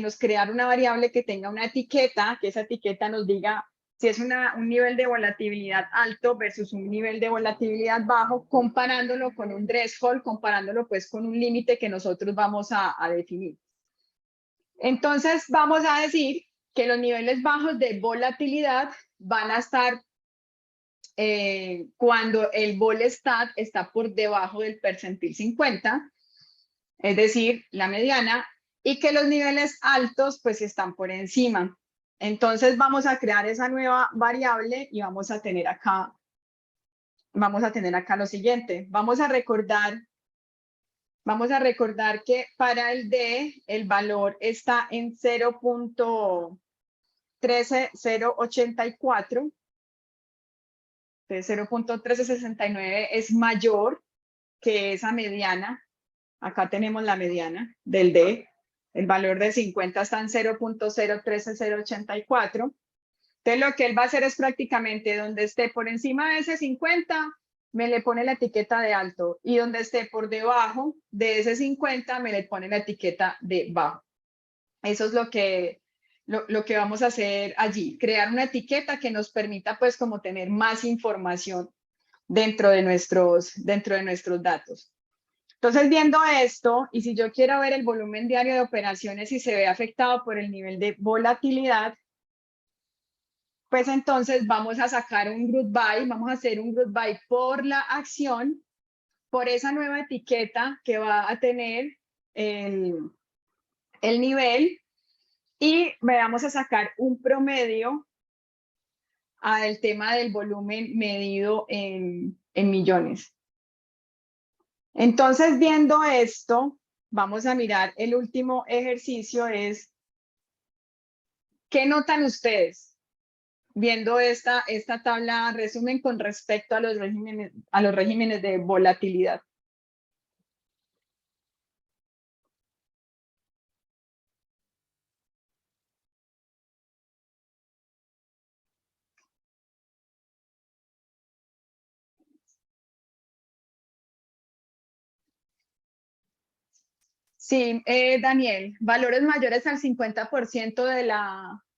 nos crear una variable que tenga una etiqueta, que esa etiqueta nos diga si es un nivel de volatilidad alto versus un nivel de volatilidad bajo, comparándolo con un threshold, comparándolo pues con un límite que nosotros vamos a definir. Entonces vamos a decir que los niveles bajos de volatilidad van a estar cuando el vol-stat está por debajo del percentil 50, es decir, la mediana, y que los niveles altos pues están por encima. Entonces vamos a crear esa nueva variable y vamos a tener acá lo siguiente. Vamos a recordar que para el D el valor está en 0.13084. 0.1369 es mayor que esa mediana. Acá tenemos la mediana del D. El valor de 50 está en 0.013084. Entonces, lo que él va a hacer es prácticamente donde esté por encima de ese 50, me le pone la etiqueta de alto y donde esté por debajo de ese 50 me le pone la etiqueta de bajo. Eso es lo que vamos a hacer allí, crear una etiqueta que nos permita pues como tener más información dentro de nuestros datos. Entonces, viendo esto, y si yo quiero ver el volumen diario de operaciones y se ve afectado por el nivel de volatilidad, pues entonces vamos a sacar un group by, vamos a hacer un group by por la acción, por esa nueva etiqueta que va a tener el nivel, y vamos a sacar un promedio al tema del volumen medido en millones. Entonces, viendo esto, vamos a mirar el último ejercicio, es ¿qué notan ustedes viendo esta tabla resumen con respecto a los regímenes de volatilidad? Sí, Daniel, valores mayores al 50%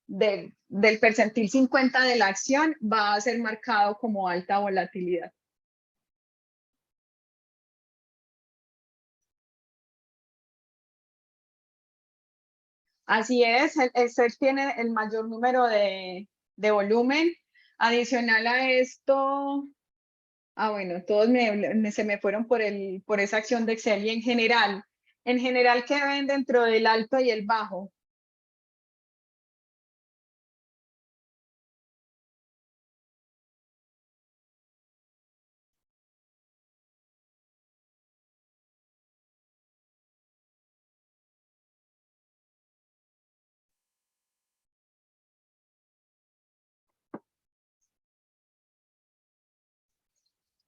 del percentil 50 de la acción va a ser marcado como alta volatilidad. Así es, el SER tiene el mayor número de volumen. Adicional a esto, bueno, todos se me fueron por esa acción de Excel y en general, ¿qué ven dentro del alto y el bajo?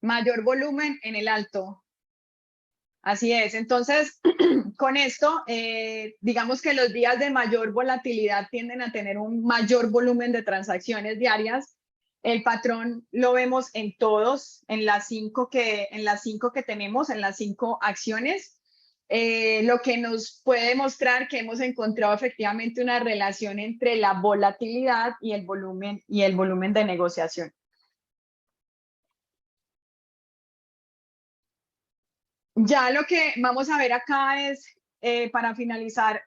Mayor volumen en el alto. Así es. Entonces, con esto, digamos que los días de mayor volatilidad tienden a tener un mayor volumen de transacciones diarias. El patrón lo vemos en todos, en las cinco que tenemos, en las 5 acciones, lo que nos puede demostrar que hemos encontrado efectivamente una relación entre la volatilidad y el volumen de negociación. Ya lo que vamos a ver acá es, para finalizar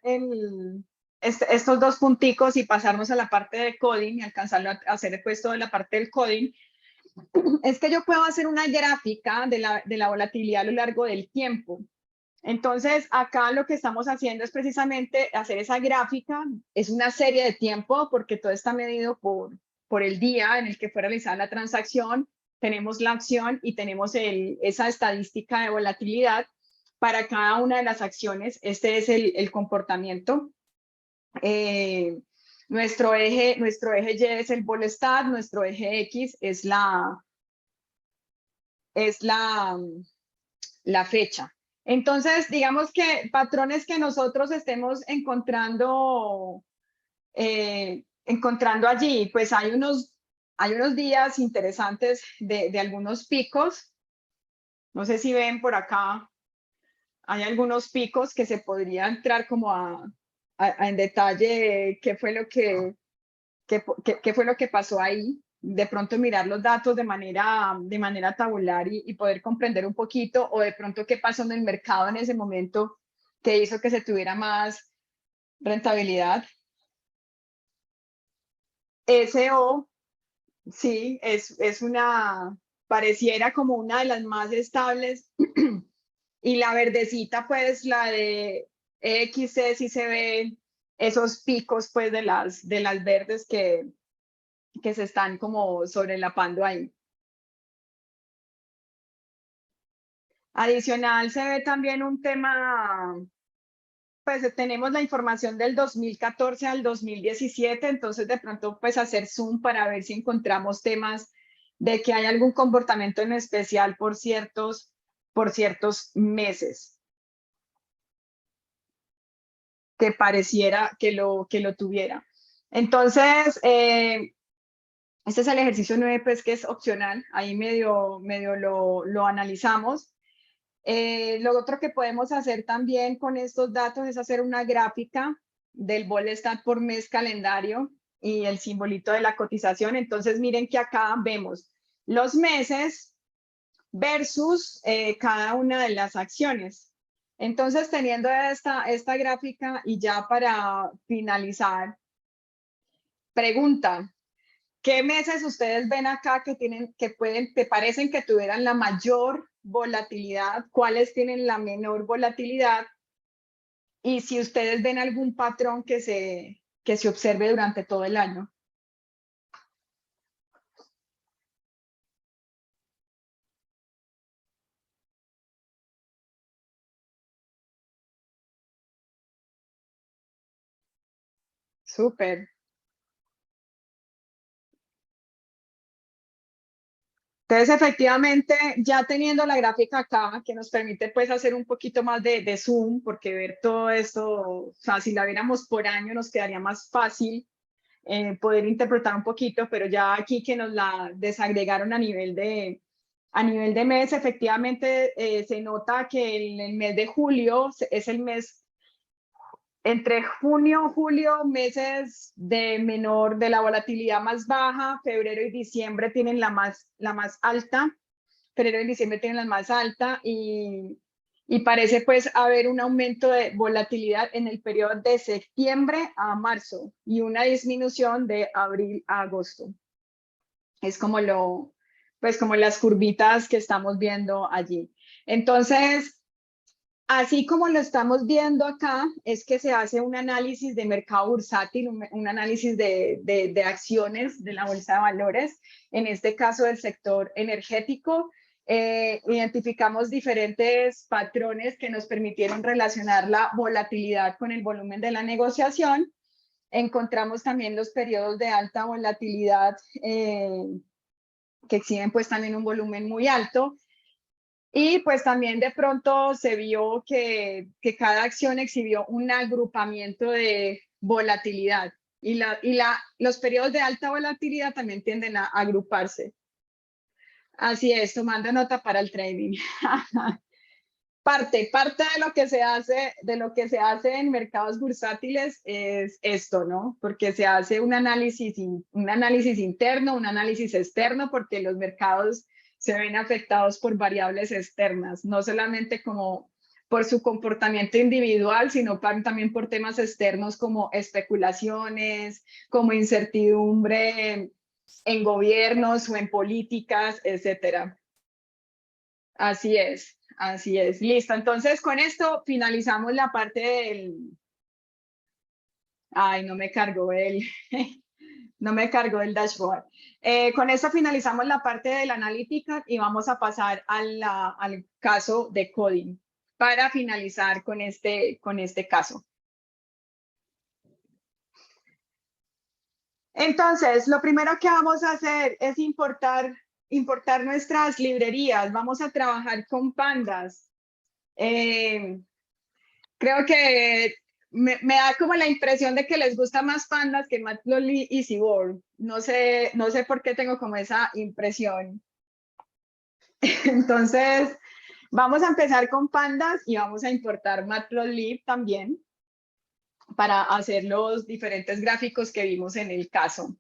estos dos punticos y pasarnos a la parte de coding y alcanzarlo a hacer el puesto de la parte del coding, es que yo puedo hacer una gráfica de la volatilidad a lo largo del tiempo. Entonces, acá lo que estamos haciendo es precisamente hacer esa gráfica, es una serie de tiempo porque todo está medido por el día en el que fue realizada la transacción, tenemos la acción y tenemos esa estadística de volatilidad para cada una de las acciones. Este es el comportamiento. Nuestro eje Y es el vol stat, nuestro eje X es la fecha. Entonces, digamos que patrones que nosotros estemos encontrando allí, pues hay unos días interesantes de algunos picos. No sé si ven por acá, hay algunos picos que se podría entrar como en detalle qué fue qué fue lo que pasó ahí, de pronto mirar los datos de manera tabular y poder comprender un poquito, o de pronto qué pasó en el mercado en ese momento que hizo que se tuviera más rentabilidad. SO, sí, pareciera como una de las más estables, y la verdecita, pues la de XC, sí se ven esos picos, pues de las verdes que se están como sobrelapando ahí. Adicional, se ve también un tema, pues tenemos la información del 2014 al 2017, entonces de pronto pues hacer zoom para ver si encontramos temas de que hay algún comportamiento en especial por ciertos meses que pareciera que lo tuviera. Entonces, Este es el ejercicio 9, pues que es opcional, ahí medio lo analizamos. Lo otro que podemos hacer también con estos datos es hacer una gráfica del Bolestat por mes calendario y el simbolito de la cotización. Entonces miren que acá vemos los meses versus cada una de las acciones. Entonces teniendo esta gráfica y ya para finalizar, pregunta, ¿qué meses ustedes ven acá que parecen que tuvieran la mayor volatilidad? ¿Cuáles tienen la menor volatilidad? Y si ustedes ven algún patrón que se observe durante todo el año. Súper. Entonces, efectivamente, ya teniendo la gráfica acá, que nos permite pues hacer un poquito más de zoom, porque ver todo esto, o sea, si la viéramos por año nos quedaría más fácil poder interpretar un poquito, pero ya aquí que nos la desagregaron a nivel de mes, efectivamente se nota que el mes de julio es el mes entre junio, julio, meses de la volatilidad más baja, febrero y diciembre tienen la más alta, febrero y diciembre tienen la más alta y parece pues haber un aumento de volatilidad en el periodo de septiembre a marzo y una disminución de abril a agosto. Es como pues como las curvitas que estamos viendo allí. Entonces, así como lo estamos viendo acá, es que se hace un análisis de mercado bursátil, un análisis de acciones de la bolsa de valores, en este caso del sector energético. Identificamos diferentes patrones que nos permitieron relacionar la volatilidad con el volumen de la negociación. Encontramos también los periodos de alta volatilidad que exhiben pues también un volumen muy alto. Y pues también de pronto se vio que cada acción exhibió un agrupamiento de volatilidad y los periodos de alta volatilidad también tienden a agruparse. Así es, tomando nota para el trading. Parte de lo que se hace en mercados bursátiles es esto, ¿no? Porque se hace un análisis interno, un análisis externo, porque los mercados se ven afectados por variables externas, no solamente como por su comportamiento individual, sino también por temas externos como especulaciones, como incertidumbre en gobiernos o en políticas, etcétera. Así es, así es. Listo. Entonces, con esto finalizamos la parte del... Ay, no me cargó el... no me cargó el dashboard. Con esto finalizamos la parte de la analítica y vamos a pasar al caso de coding para finalizar con este caso. Entonces, lo primero que vamos a hacer es importar nuestras librerías. Vamos a trabajar con pandas. Creo que me da como la impresión de que les gusta más pandas que Matplotlib y Seaborn. No sé por qué tengo como esa impresión. Entonces, vamos a empezar con pandas y vamos a importar Matplotlib también para hacer los diferentes gráficos que vimos en el caso.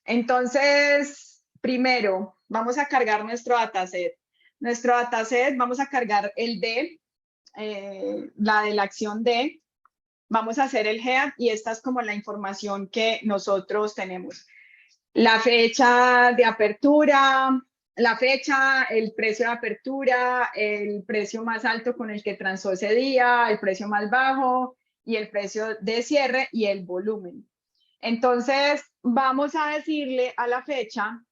Entonces, primero, vamos a cargar nuestro dataset. Nuestro dataset, vamos a cargar el D, la de la acción D. Vamos a hacer el head y esta es como la información que nosotros tenemos. La fecha de apertura, la fecha, el precio de apertura, el precio más alto con el que transó ese día, el precio más bajo y el precio de cierre y el volumen. Entonces, vamos a decirle a la fecha,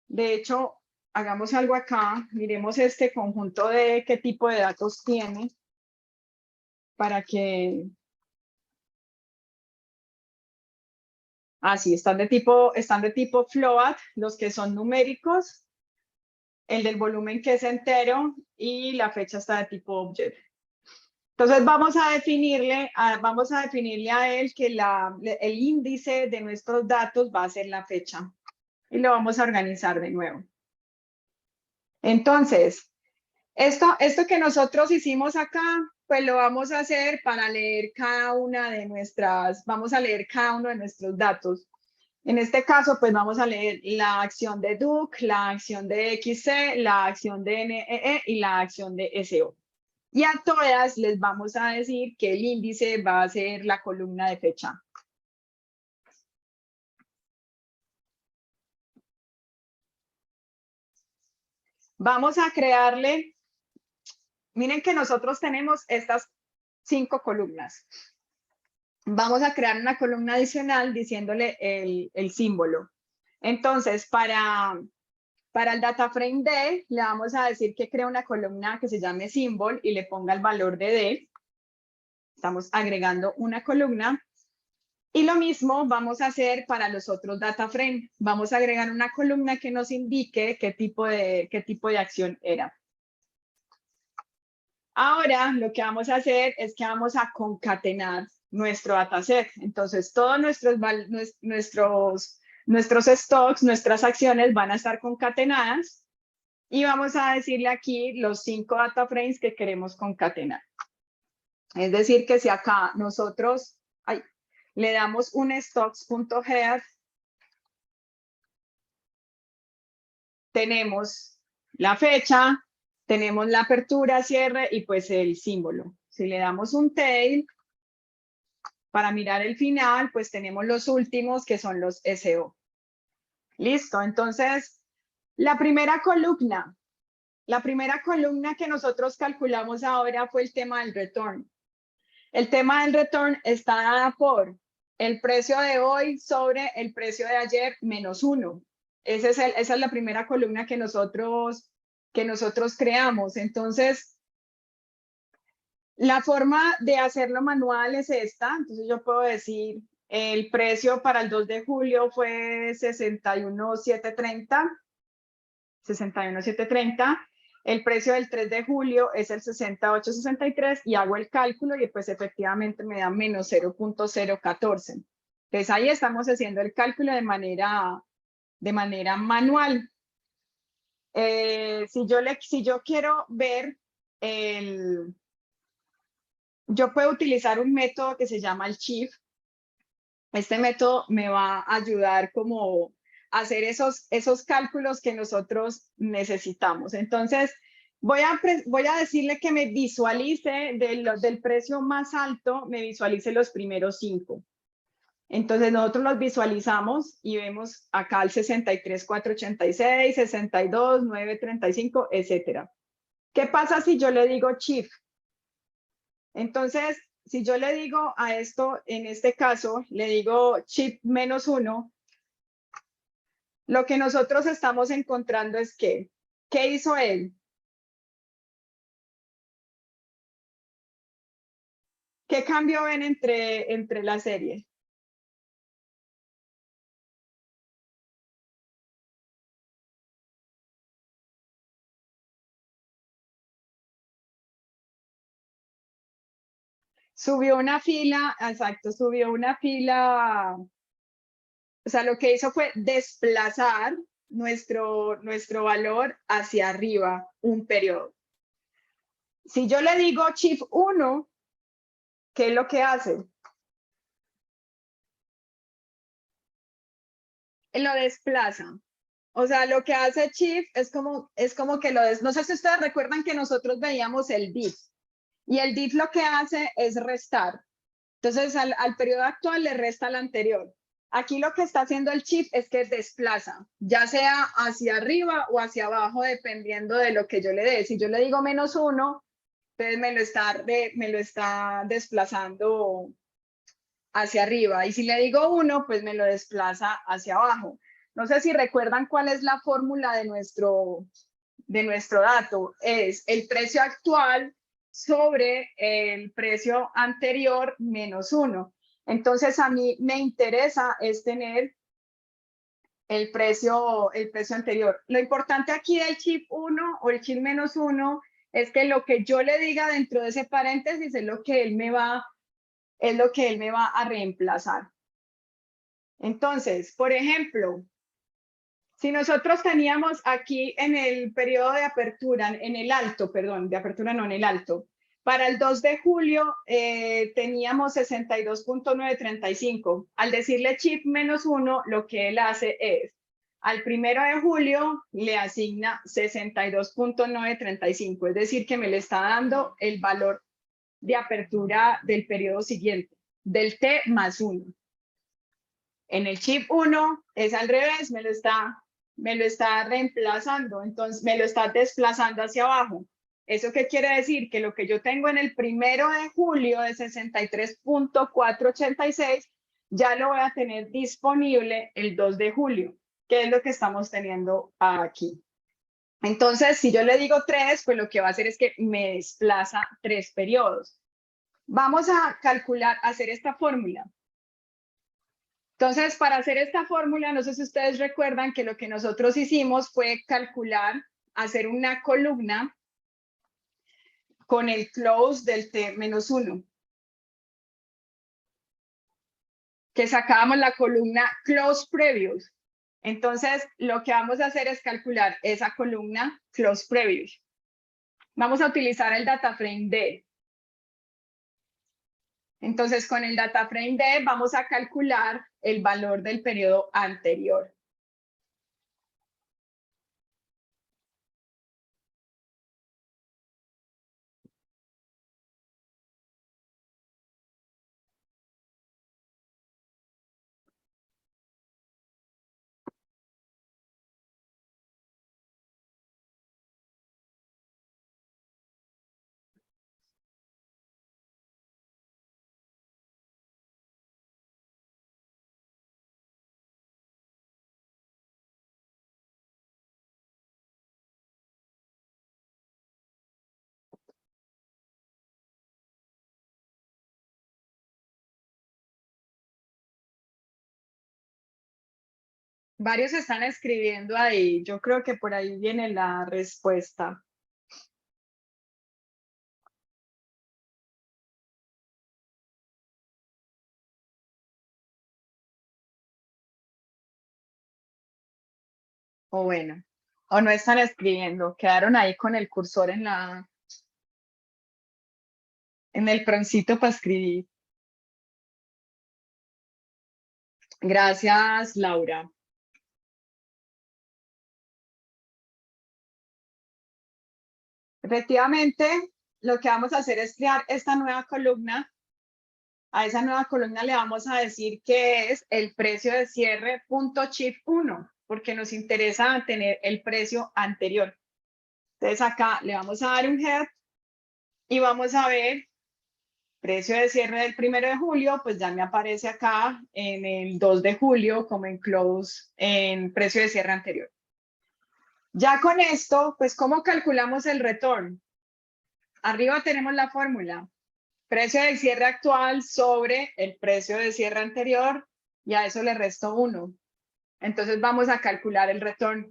de hecho, hagamos algo acá, miremos este conjunto de qué tipo de datos tiene para que... Así, están de tipo float, los que son numéricos, el del volumen que es entero y la fecha está de tipo object. Entonces vamos a definirle a él que el índice de nuestros datos va a ser la fecha y lo vamos a organizar de nuevo. Entonces, esto que nosotros hicimos acá, pues lo vamos a hacer para leer vamos a leer cada uno de nuestros datos. En este caso, pues vamos a leer la acción de DUC, la acción de XC, la acción de NEE y la acción de SO. Y a todas les vamos a decir que el índice va a ser la columna de fecha. Vamos a crearle, miren que nosotros tenemos estas 5 columnas. Vamos a crear una columna adicional diciéndole el símbolo. Entonces, para el data frame D, le vamos a decir que crea una columna que se llame symbol y le ponga el valor de D. Estamos agregando una columna. Y lo mismo vamos a hacer para los otros data frame. Vamos a agregar una columna que nos indique qué tipo de acción era. Ahora lo que vamos a hacer es que vamos a concatenar nuestro dataset. Entonces todos nuestros stocks, nuestras acciones van a estar concatenadas y vamos a decirle aquí los 5 data frames que queremos concatenar. Es decir, que si acá nosotros le damos un stocks.head, tenemos la fecha, tenemos la apertura, cierre y pues el símbolo. Si le damos un tail, para mirar el final, pues tenemos los últimos que son los SO. Listo, entonces la primera columna que nosotros calculamos ahora fue el tema del return. El tema del return está dada por el precio de hoy sobre el precio de ayer menos 1. Esa es la primera columna que nosotros creamos. Entonces, la forma de hacerlo manual es esta. Entonces yo puedo decir, el precio para el 2 de julio fue 61,730. El precio del 3 de julio es el 68,63 y hago el cálculo y pues efectivamente me da menos 0.014. Entonces ahí estamos haciendo el cálculo de manera manual. Si yo quiero ver yo puedo utilizar un método que se llama el Chief. Este método me va a ayudar como a hacer esos cálculos que nosotros necesitamos. Entonces, voy a decirle que me visualice del precio más alto, me visualice los primeros 5. Entonces, nosotros los visualizamos y vemos acá el 63,486, 62,935, etcétera. ¿Qué pasa si yo le digo Chief? Entonces, si yo le digo a esto, en este caso, le digo chip menos 1, lo que nosotros estamos encontrando es que, ¿qué hizo él? ¿Qué cambio ven entre la serie? Subió una fila, exacto, subió una fila, o sea, lo que hizo fue desplazar nuestro valor hacia arriba un periodo. Si yo le digo Shift 1, ¿qué es lo que hace? Lo desplaza. O sea, lo que hace Shift es como que no sé si ustedes recuerdan que nosotros veíamos el diff. Y el diff lo que hace es restar. Entonces, al periodo actual le resta al anterior. Aquí lo que está haciendo el chip es que desplaza, ya sea hacia arriba o hacia abajo, dependiendo de lo que yo le dé. Si yo le digo menos 1, entonces me lo está desplazando hacia arriba. Y si le digo 1, pues me lo desplaza hacia abajo. No sé si recuerdan cuál es la fórmula de nuestro dato. Es el precio actual sobre el precio anterior menos 1. Entonces, a mí me interesa es tener el precio anterior. Lo importante aquí del chip 1 o el chip menos 1 es que lo que yo le diga dentro de ese paréntesis es lo que él me va, es lo que él me va a reemplazar. Entonces, por ejemplo, si nosotros teníamos aquí en el periodo de apertura, en el alto, perdón, de apertura no, en el alto, para el 2 de julio teníamos 62.935. Al decirle chip -1, lo que él hace es, al 1 de julio le asigna 62.935, es decir, que me le está dando el valor de apertura del periodo siguiente, del T más 1. En el chip 1 es al revés, me lo está reemplazando, entonces me lo está desplazando hacia abajo. ¿Eso qué quiere decir? Que lo que yo tengo en el 1 de julio de 63.486 ya lo voy a tener disponible el 2 de julio, que es lo que estamos teniendo aquí. Entonces, si yo le digo 3, pues lo que va a hacer es que me desplaza 3 periodos. Vamos a calcular, hacer esta fórmula. Entonces, para hacer esta fórmula, no sé si ustedes recuerdan que lo que nosotros hicimos fue calcular, hacer una columna con el close del T-1, que sacábamos la columna close previous. Entonces, lo que vamos a hacer es calcular esa columna close previous. Vamos a utilizar el data frame D. Entonces, con el data frame D vamos a calcular el valor del periodo anterior. Varios están escribiendo ahí. Yo creo que por ahí viene la respuesta. O bueno, o no están escribiendo, quedaron ahí con el cursor en el proncito para escribir. Gracias, Laura. Efectivamente, lo que vamos a hacer es crear esta nueva columna. A esa nueva columna le vamos a decir que es el precio de cierre punto chip 1, porque nos interesa tener el precio anterior. Entonces acá le vamos a dar un head y vamos a ver precio de cierre del 1 de julio, pues ya me aparece acá en el 2 de julio como en close, en precio de cierre anterior. Ya con esto, pues ¿cómo calculamos el retorno? Arriba tenemos la fórmula. Precio del cierre actual sobre el precio de cierre anterior y a eso le resto 1. Entonces vamos a calcular el retorno.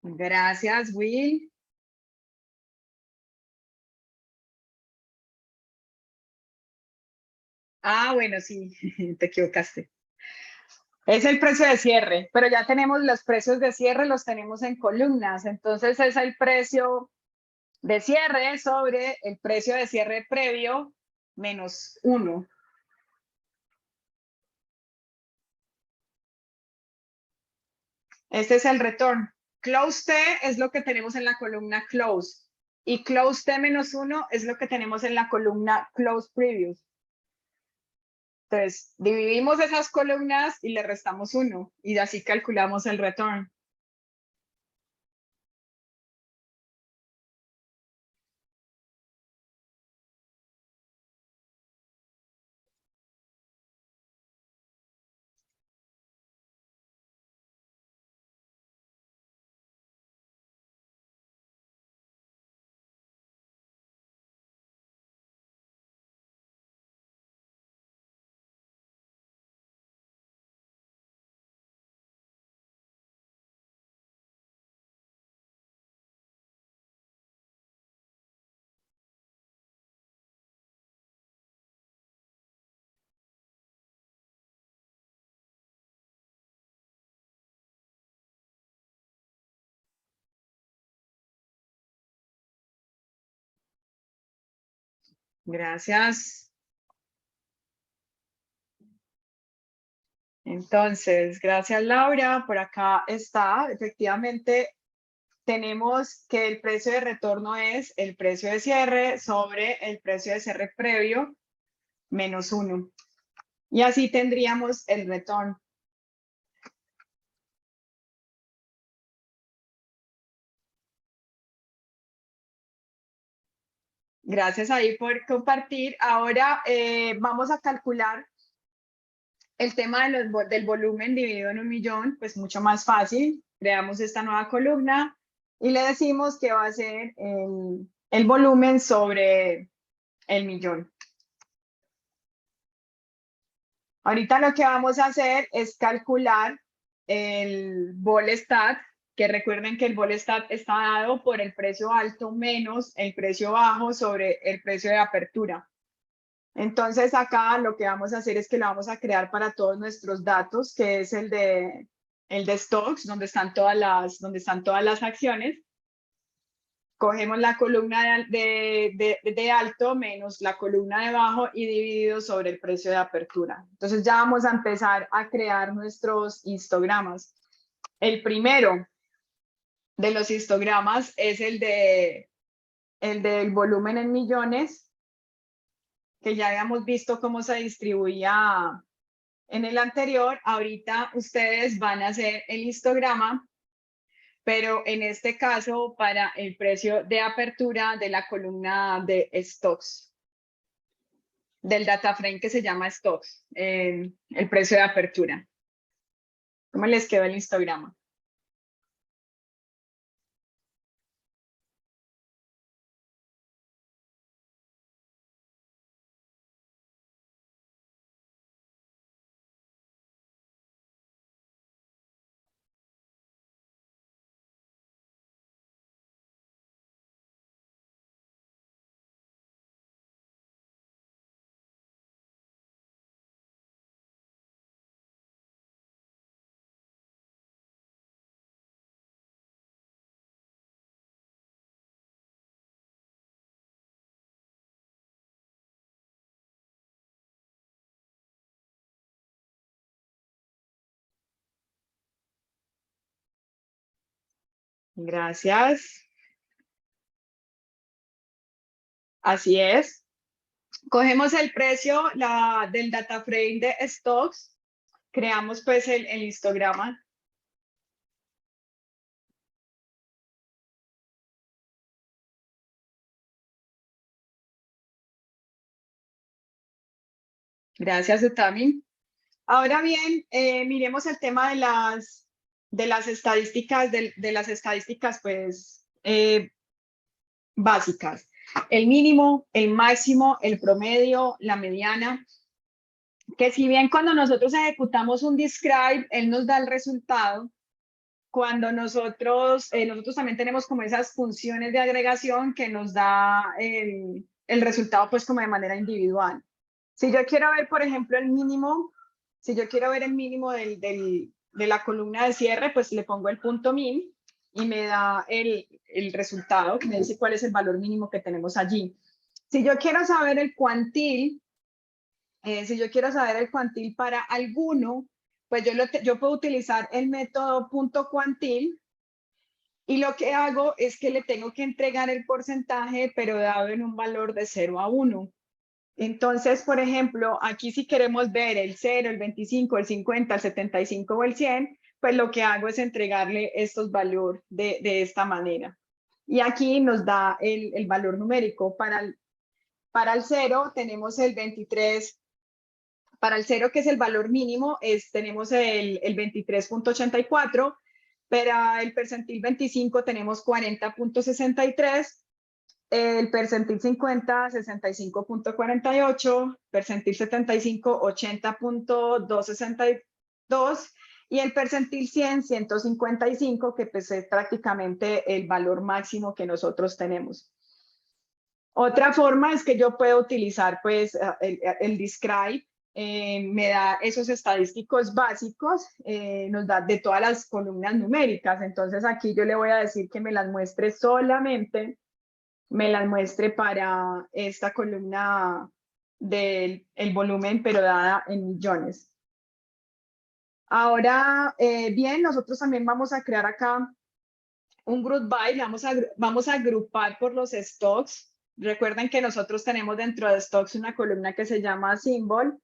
Gracias, Will. Ah, bueno, sí, te equivocaste. Es el precio de cierre, pero ya tenemos los precios de cierre, los tenemos en columnas. Entonces es el precio de cierre sobre el precio de cierre previo menos 1. Este es el retorno. Close T es lo que tenemos en la columna close y close T menos 1 es lo que tenemos en la columna close previous. Entonces, dividimos esas columnas y le restamos 1 y así calculamos el retorno. Gracias. Entonces, gracias Laura. Por acá está, efectivamente, tenemos que el precio de retorno es el precio de cierre sobre el precio de cierre previo menos 1. Y así tendríamos el retorno. Gracias ahí por compartir. Ahora vamos a calcular el tema del volumen dividido en 1.000.000, pues mucho más fácil. Creamos esta nueva columna y le decimos que va a ser el volumen sobre el millón. Ahorita lo que vamos a hacer es calcular el vol-stat, que recuerden que el vol-stat está dado por el precio alto menos el precio bajo sobre el precio de apertura. Entonces acá lo que vamos a hacer es que lo vamos a crear para todos nuestros datos, que es el de stocks, donde están todas las acciones. Cogemos la columna de alto menos la columna de bajo y dividido sobre el precio de apertura. Entonces ya vamos a empezar a crear nuestros histogramas. El primero de los histogramas es el del volumen en millones, que ya habíamos visto cómo se distribuía en el anterior. Ahorita ustedes van a hacer el histograma, pero en este caso para el precio de apertura de la columna de stocks, del data frame que se llama stocks, el precio de apertura. ¿Cómo les quedó el histograma? Gracias. Así es. Cogemos el precio del data frame de stocks, creamos pues el histograma. Gracias, Utami. Ahora bien, miremos el tema de las estadísticas, de las estadísticas pues básicas. El mínimo, el máximo, el promedio, la mediana. Que si bien cuando nosotros ejecutamos un describe, él nos da el resultado, cuando nosotros también tenemos como esas funciones de agregación que nos da el resultado pues como de manera individual. Si yo quiero ver, por ejemplo, el mínimo, si yo quiero ver el mínimo de la columna de cierre, pues le pongo el punto min y me da el resultado, que me dice cuál es el valor mínimo que tenemos allí. Si yo quiero saber el cuantil, para alguno, pues yo puedo utilizar el método punto cuantil y lo que hago es que le tengo que entregar el porcentaje, pero dado en un valor de 0 a 1. Entonces, por ejemplo, aquí si queremos ver el 0, el 25, el 50, el 75 o el 100, pues lo que hago es entregarle estos valores de esta manera. Y aquí nos da el valor numérico. Para el 0 tenemos el 23. Para el 0, que es el valor mínimo, tenemos el 23.84. Para el percentil 25 tenemos 40.63. El percentil 50, 65.48, percentil 75, 80.262 y el percentil 100, 155, que pues es prácticamente el valor máximo que nosotros tenemos. Otra forma es que yo puedo utilizar pues el describe, me da esos estadísticos básicos, nos da de todas las columnas numéricas. Entonces aquí yo le voy a decir que me las muestre solamente me las muestre para esta columna del el volumen, pero dada en millones. Ahora, bien, nosotros también vamos a crear acá un group by, vamos a agrupar por los stocks. Recuerden que nosotros tenemos dentro de stocks una columna que se llama symbol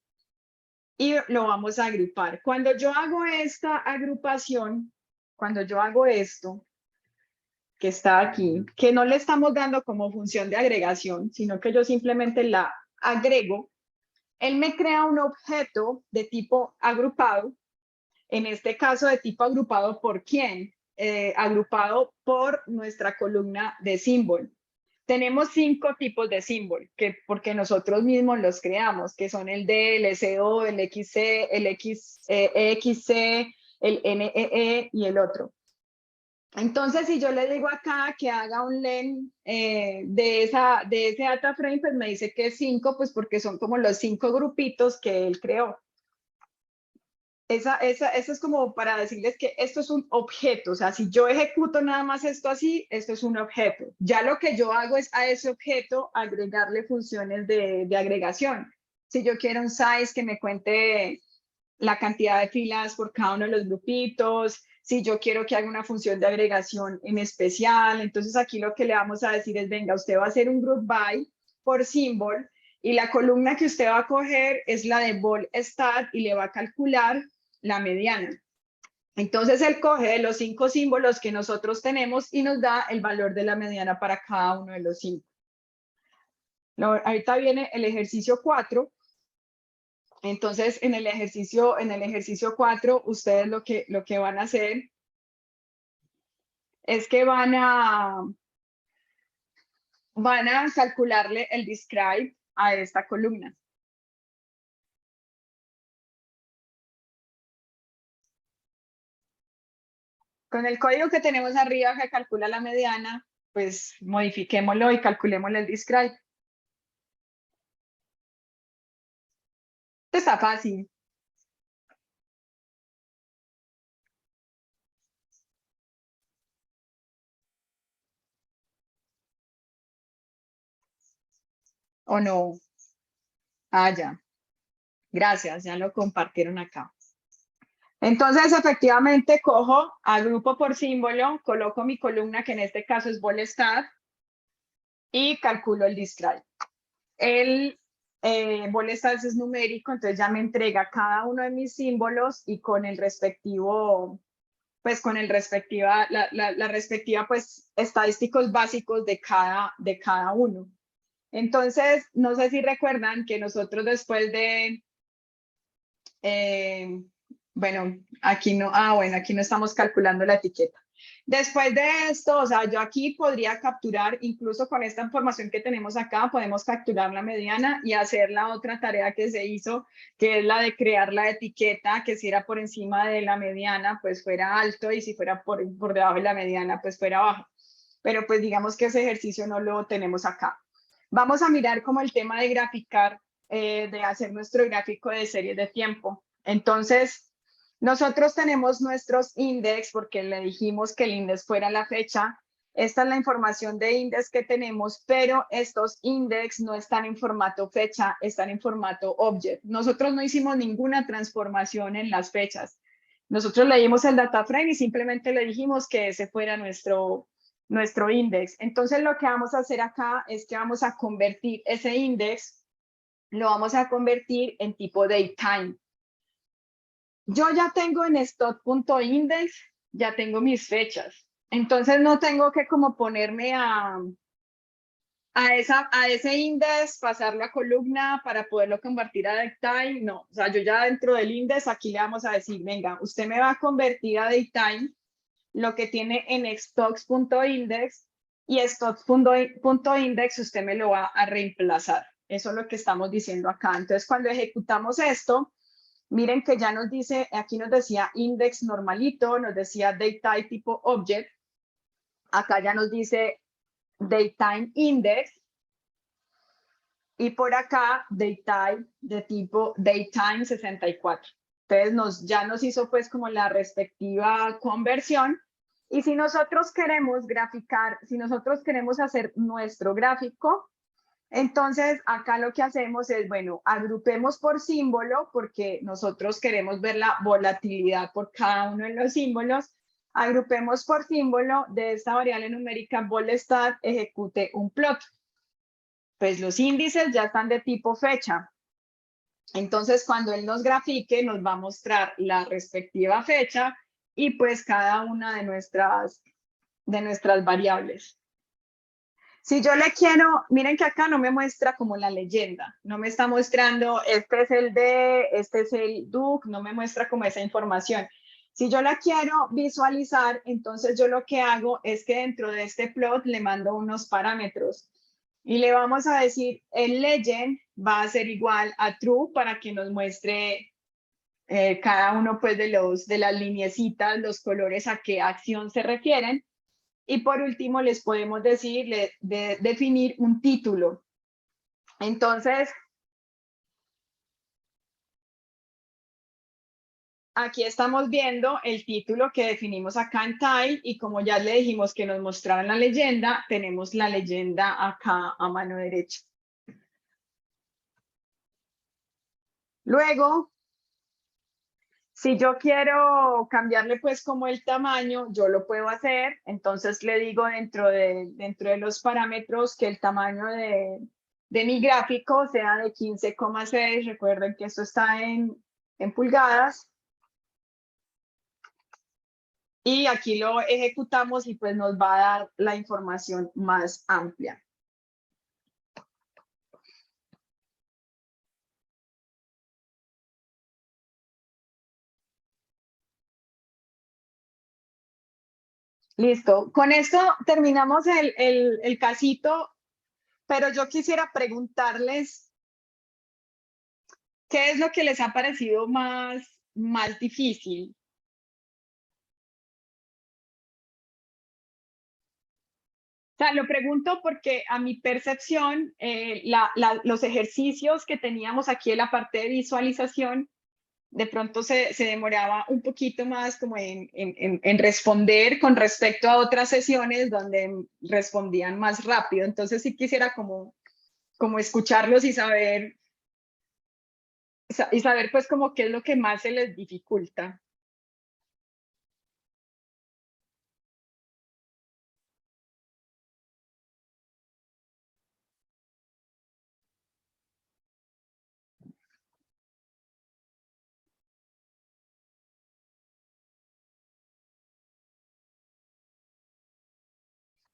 y lo vamos a agrupar. Cuando yo hago esta agrupación, cuando yo hago esto, que está aquí, que no le estamos dando como función de agregación, sino que yo simplemente la agrego, él me crea un objeto de tipo agrupado, en este caso de tipo agrupado por quién, agrupado por nuestra columna de símbolo. Tenemos 5 tipos de símbolo, porque nosotros mismos los creamos, que son el D, el SO, el XC, el EXC, el NEE y el otro. Entonces, si yo le digo acá que haga un len de ese data frame, pues me dice que es 5, pues porque son como los 5 grupitos que él creó. Eso es como para decirles que esto es un objeto, o sea, si yo ejecuto nada más esto así, esto es un objeto. Ya lo que yo hago es a ese objeto agregarle funciones de agregación. Si yo quiero un size que me cuente la cantidad de filas por cada uno de los grupitos, si yo quiero que haga una función de agregación en especial, entonces aquí lo que le vamos a decir es, venga, usted va a hacer un group by por symbol y la columna que usted va a coger es la de vol stat y le va a calcular la mediana. Entonces él coge de los 5 símbolos que nosotros tenemos y nos da el valor de la mediana para cada uno de los 5. Ahorita viene el ejercicio 4. Entonces, en el ejercicio 4, ustedes lo que van a hacer es que van a calcularle el describe a esta columna. Con el código que tenemos arriba que calcula la mediana, pues modifiquémoslo y calculémosle el describe. Esto está fácil. ¿O no? Ah, ya. Gracias, ya lo compartieron acá. Entonces, efectivamente, cojo, agrupo por símbolo, coloco mi columna, que en este caso es Volstat, y calculo el describe. El Volstat es numérico, entonces ya me entrega cada uno de mis símbolos y con el respectivo, pues con el respectiva, la respectiva, pues estadísticos básicos de cada uno. Entonces, no sé si recuerdan que nosotros después de, bueno, aquí no, bueno, aquí no estamos calculando la etiqueta. Después de esto, o sea, yo aquí podría capturar, incluso con esta información que tenemos acá, podemos capturar la mediana y hacer la otra tarea que se hizo, que es la de crear la etiqueta, que si era por encima de la mediana, pues fuera alto, y si fuera por debajo de la mediana, pues fuera bajo. Pero pues digamos que ese ejercicio no lo tenemos acá. Vamos a mirar como el tema de graficar, de hacer nuestro gráfico de series de tiempo. Entonces, nosotros tenemos nuestros index porque le dijimos que el index fuera la fecha. Esta es la información de index que tenemos, pero estos index no están en formato fecha, están en formato object. Nosotros no hicimos ninguna transformación en las fechas. Nosotros leímos el data frame y simplemente le dijimos que ese fuera nuestro index. Entonces, lo que vamos a hacer acá es que vamos a convertir ese index, lo vamos a convertir en tipo datetime. Yo ya tengo en stock.index, ya tengo mis fechas. Entonces no tengo que como ponerme a ese index, pasarlo a columna para poderlo convertir a datetime. No, o sea, yo ya dentro del index aquí le vamos a decir, venga, usted me va a convertir a datetime lo que tiene en stocks.index y stocks.index usted me lo va a reemplazar. Eso es lo que estamos diciendo acá. Entonces, cuando ejecutamos esto, miren que ya nos dice, aquí nos decía index normalito, nos decía datetime tipo object. Acá ya nos dice datetime index. Y por acá datetime de tipo datetime 64. Entonces ya nos hizo pues como la respectiva conversión Y si nosotros queremos graficar, si nosotros queremos hacer nuestro gráfico, entonces acá lo que hacemos es, bueno, agrupemos por símbolo, porque nosotros queremos ver la volatilidad por cada uno de los símbolos. Agrupemos por símbolo de esta variable numérica vol_stat ejecute un plot. Pues los índices ya están de tipo fecha. Entonces, cuando él nos grafique, nos va a mostrar la respectiva fecha y pues cada una de nuestras variables. Si yo le quiero, miren que acá no me muestra como la leyenda, no me está mostrando, este es el D, este es el DUC, no me muestra como esa información. Si yo la quiero visualizar, entonces yo lo que hago es que dentro de este plot le mando unos parámetros y le vamos a decir, el legend va a ser igual a true para que nos muestre cada uno pues de las lineecitas, los colores a qué acción se refieren. Y por último, les podemos decir, definir un título. Entonces, aquí estamos viendo el título que definimos acá en Tile y como ya le dijimos que nos mostraran la leyenda, tenemos la leyenda acá a mano derecha. Luego, si yo quiero cambiarle pues como el tamaño, yo lo puedo hacer. Entonces le digo dentro de los parámetros que el tamaño de mi gráfico sea de 15,6. Recuerden que esto está en pulgadas. Y aquí lo ejecutamos y pues nos va a dar la información más amplia. Listo. Con esto terminamos el casito, pero yo quisiera preguntarles qué es lo que les ha parecido más difícil. O sea, lo pregunto porque a mi percepción, los ejercicios que teníamos aquí en la parte de visualización, de pronto se demoraba un poquito más como en responder con respecto a otras sesiones donde respondían más rápido. Entonces sí quisiera como escucharlos y saber pues como qué es lo que más se les dificulta.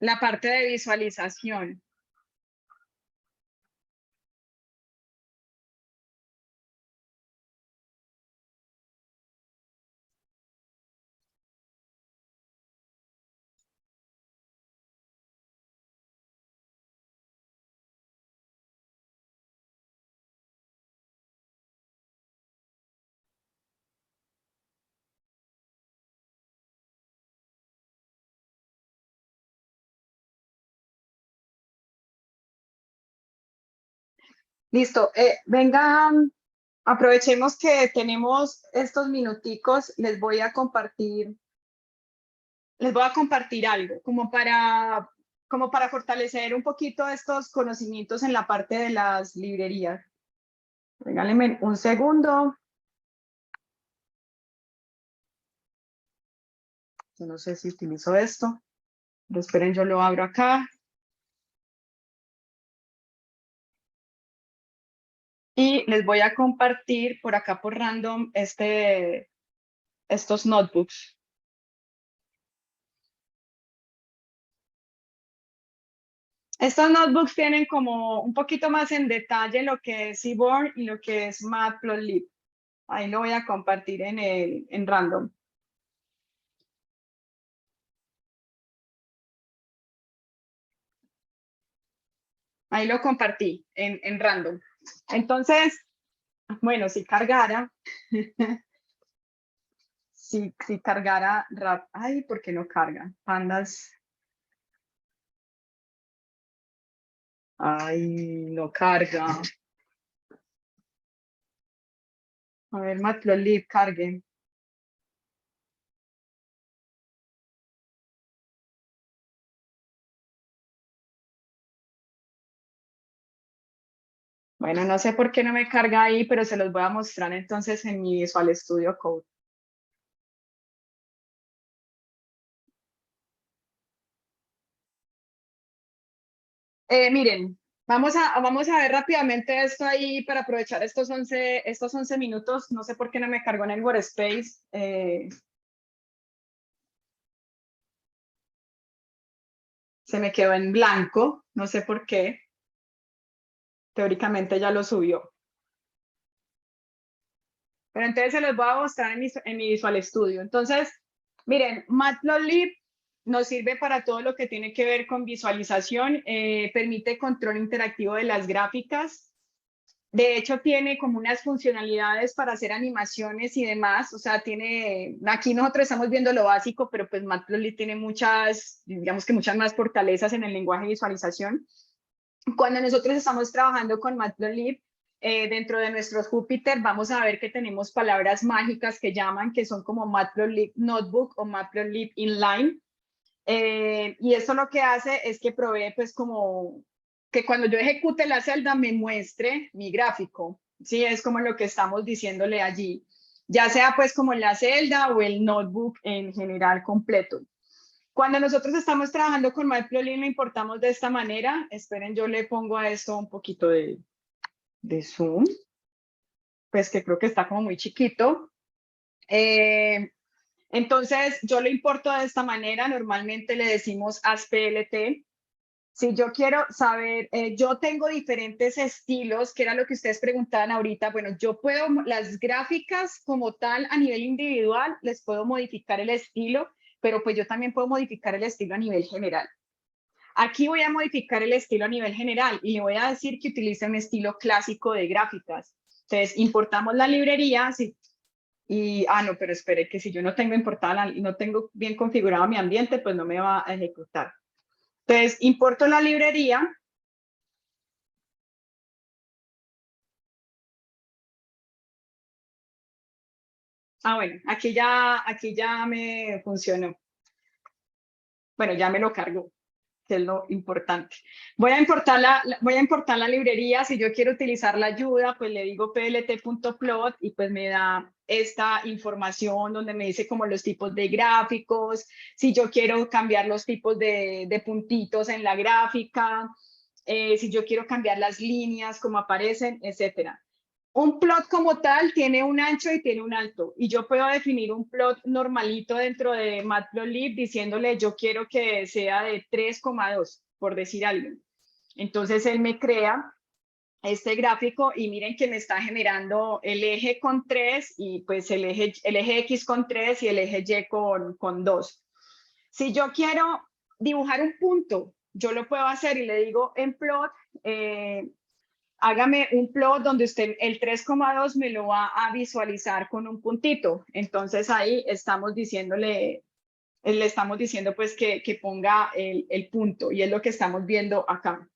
La parte de visualización. Listo. Vengan, aprovechemos que tenemos estos minuticos, les voy a compartir algo como para fortalecer un poquito estos conocimientos en la parte de las librerías. Regálenme un segundo. Yo no sé si utilizo esto, pero esperen, yo lo abro acá. Y les voy a compartir por acá por random estos notebooks. Estos notebooks tienen como un poquito más en detalle lo que es Seaborn y lo que es Matplotlib. Ahí lo voy a compartir en random. Ahí lo compartí en random. Entonces, bueno, si cargara, si cargara rap, ay, ¿por qué no carga? Pandas, ay, no carga. A ver, Matplotlib, cargue. Bueno, no sé por qué no me carga ahí, pero se los voy a mostrar entonces en mi Visual Studio Code. Miren, vamos a ver rápidamente esto ahí para aprovechar estos 11 minutos. No sé por qué no me cargó en el Workspace. Se me quedó en blanco, no sé por qué. Teóricamente ya lo subió. Pero entonces se los voy a mostrar en mi Visual Studio. Entonces, miren, Matplotlib nos sirve para todo lo que tiene que ver con visualización, permite control interactivo de las gráficas. De hecho, tiene como unas funcionalidades para hacer animaciones y demás. O sea, tiene, aquí nosotros estamos viendo lo básico, pero pues Matplotlib tiene muchas, digamos que muchas más fortalezas en el lenguaje de visualización. Cuando nosotros estamos trabajando con Matplotlib, dentro de nuestros Jupyter vamos a ver que tenemos palabras mágicas que llaman, que son como Matplotlib Notebook o Matplotlib Inline. Y esto lo que hace es que provee pues como que cuando yo ejecute la celda me muestre mi gráfico. Sí, es como lo que estamos diciéndole allí, ya sea pues como la celda o el notebook en general completo. Cuando nosotros estamos trabajando con Matplotlib lo importamos de esta manera. Esperen, yo le pongo a esto un poquito de zoom, pues que creo que está como muy chiquito. Entonces, yo lo importo de esta manera. Normalmente le decimos ASPLT. Si yo quiero saber, yo tengo diferentes estilos, que era lo que ustedes preguntaban ahorita. Bueno, yo puedo, las gráficas como tal, a nivel individual, les puedo modificar el estilo, pero pues yo también puedo modificar el estilo a nivel general. Aquí voy a modificar el estilo a nivel general y le voy a decir que utilice un estilo clásico de gráficas. Entonces, importamos la librería y, no, pero espere que si yo no tengo importada, no tengo bien configurado mi ambiente, pues no me va a ejecutar. Entonces, importo la librería. Bueno, aquí ya me funcionó. Bueno, ya me lo cargó, que es lo importante. Voy a importar la librería. Si yo quiero utilizar la ayuda, pues le digo plt.plot y pues me da esta información donde me dice como los tipos de gráficos, si yo quiero cambiar los tipos de puntitos en la gráfica, si yo quiero cambiar las líneas, como aparecen, etcétera. Un plot como tal tiene un ancho y tiene un alto. Y yo puedo definir un plot normalito dentro de Matplotlib diciéndole yo quiero que sea de 3,2, por decir algo. Entonces él me crea este gráfico y miren que me está generando el eje con 3 y pues el eje X con 3 y el eje Y con 2. Si yo quiero dibujar un punto, yo lo puedo hacer y le digo en plot, hágame un plot donde usted el 3,2 me lo va a visualizar con un puntito. Entonces ahí estamos diciéndole, le estamos diciendo pues que ponga el punto y es lo que estamos viendo acá.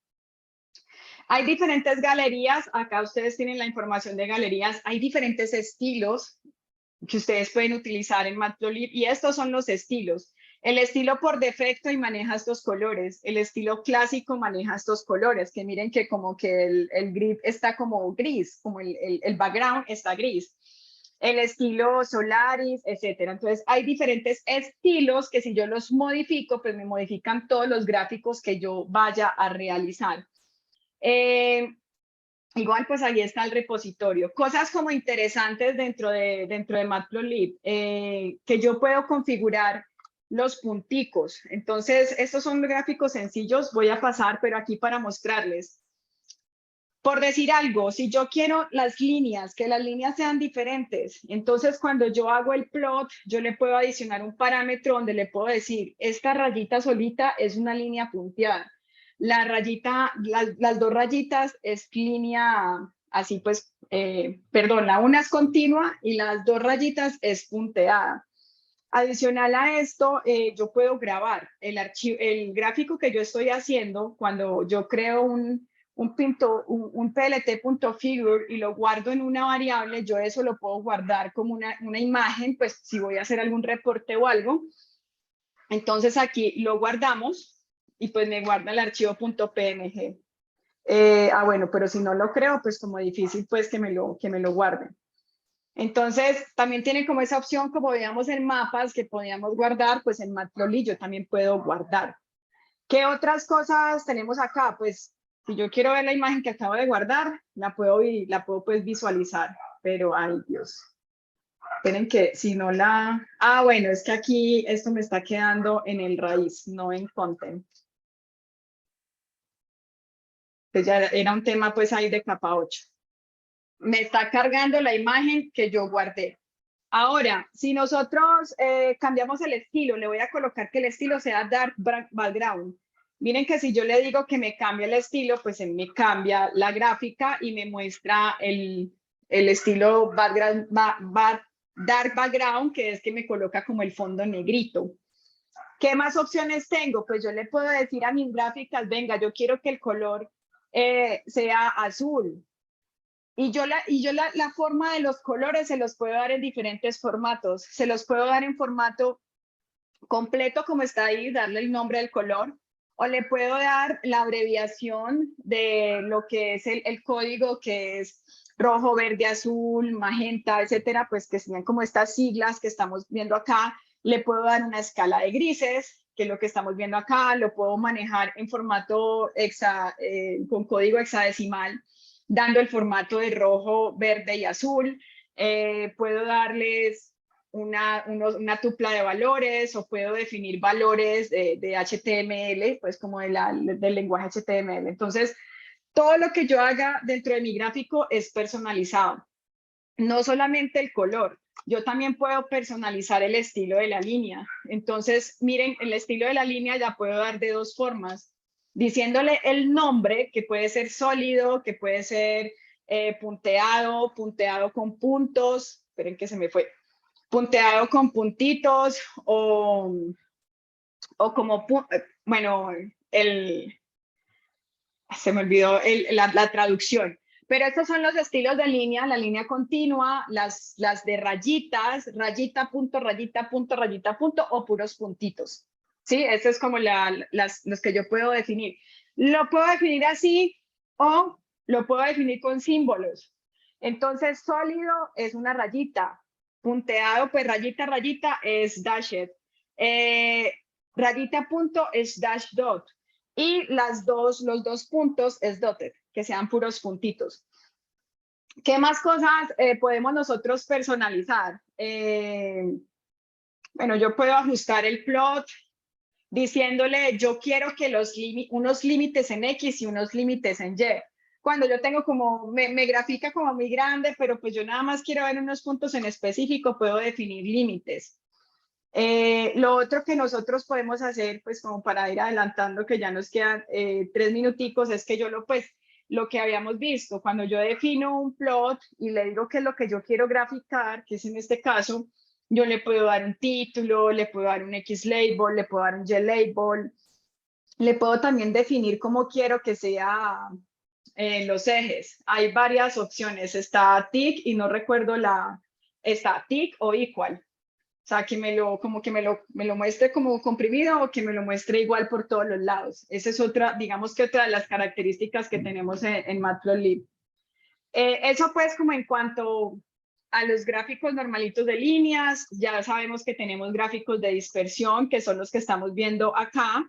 Hay diferentes galerías, acá ustedes tienen la información de galerías, hay diferentes estilos que ustedes pueden utilizar en Matplotlib y estos son los estilos. El estilo por defecto y maneja estos colores. El estilo clásico maneja estos colores, que miren que como que el grid está como gris, como el background está gris. El estilo Solaris, etcétera. Entonces hay diferentes estilos que si yo los modifico, pues me modifican todos los gráficos que yo vaya a realizar. Igual, pues ahí está el repositorio. Cosas como interesantes dentro de Matplotlib, que yo puedo configurar los punticos. Entonces, estos son gráficos sencillos, voy a pasar, pero aquí para mostrarles. Por decir algo, si yo quiero las líneas, que las líneas sean diferentes, entonces cuando yo hago el plot, yo le puedo adicionar un parámetro donde le puedo decir, esta rayita solita es una línea punteada. La rayita, las dos rayitas es línea, así pues, perdón, la una es continua y las dos rayitas es punteada. Adicional a esto, yo puedo grabar el gráfico que yo estoy haciendo cuando yo creo un plt.figure y lo guardo en una variable, yo eso lo puedo guardar como una imagen, pues si voy a hacer algún reporte o algo. Entonces aquí lo guardamos y pues me guarda el archivo .png. Bueno, pero si no lo creo, pues como difícil pues que me lo guarden. Entonces, también tiene como esa opción, como veíamos en mapas, que podíamos guardar, pues en Matplotlib yo también puedo guardar. ¿Qué otras cosas tenemos acá? Pues si yo quiero ver la imagen que acabo de guardar, la puedo pues visualizar, pero ay Dios. Esperen que si no la... bueno, es que aquí esto me está quedando en el raíz, no en content. Entonces ya era un tema pues ahí de capa 8. Me está cargando la imagen que yo guardé. Ahora, si nosotros cambiamos el estilo, le voy a colocar que el estilo sea dark background. Miren que si yo le digo que me cambie el estilo, pues él me cambia la gráfica y me muestra el estilo dark background, que es que me coloca como el fondo negrito. ¿Qué más opciones tengo? Pues yo le puedo decir a mis gráficas, venga, yo quiero que el color sea azul. Y yo la forma de los colores se los puedo dar en diferentes formatos. Se los puedo dar en formato completo, como está ahí, darle el nombre del color, o le puedo dar la abreviación de lo que es el código, que es rojo, verde, azul, magenta, etcétera, pues que sean como estas siglas que estamos viendo acá. Le puedo dar una escala de grises, que es lo que estamos viendo acá. Lo puedo manejar en formato con código hexadecimal, dando el formato de rojo, verde y azul. Puedo darles una tupla de valores, o puedo definir valores de HTML, pues como del lenguaje HTML. Entonces, todo lo que yo haga dentro de mi gráfico es personalizado. No solamente el color, yo también puedo personalizar el estilo de la línea. Entonces, miren, el estilo de la línea ya puedo dar de dos formas, diciéndole el nombre, que puede ser sólido, que puede ser punteado con puntos. Esperen que se me fue. Punteado con puntitos, o como, bueno, se me olvidó la traducción. Pero estos son los estilos de línea, la línea continua, las de rayitas, rayita, punto, rayita, punto, rayita, punto, o puros puntitos. ¿Sí? Eso es como los que yo puedo definir. Lo puedo definir así, o lo puedo definir con símbolos. Entonces, sólido es una rayita. Punteado, pues rayita, rayita es dashed. Rayita, punto es dash dot. Y los dos puntos es dotted, que sean puros puntitos. ¿Qué más cosas podemos nosotros personalizar? Bueno, yo puedo ajustar el plot diciéndole, yo quiero que unos límites en X y unos límites en Y. Cuando yo tengo me grafica como muy grande, pero pues yo nada más quiero ver unos puntos en específico, puedo definir límites. Lo otro que nosotros podemos hacer, pues como para ir adelantando, que ya nos quedan 3 minuticos, es que lo que habíamos visto, cuando yo defino un plot y le digo qué es lo que yo quiero graficar, que es en este caso, yo le puedo dar un título, le puedo dar un X label, le puedo dar un Y label, le puedo también definir cómo quiero que sea los ejes. Hay varias opciones, está tick y no recuerdo está tick o equal. O sea, que me lo muestre como comprimido, o que me lo muestre igual por todos los lados. Esa es otra, digamos que otra de las características que tenemos en Matplotlib. Eso pues como en cuanto a los gráficos normalitos de líneas. Ya sabemos que tenemos gráficos de dispersión, que son los que estamos viendo acá.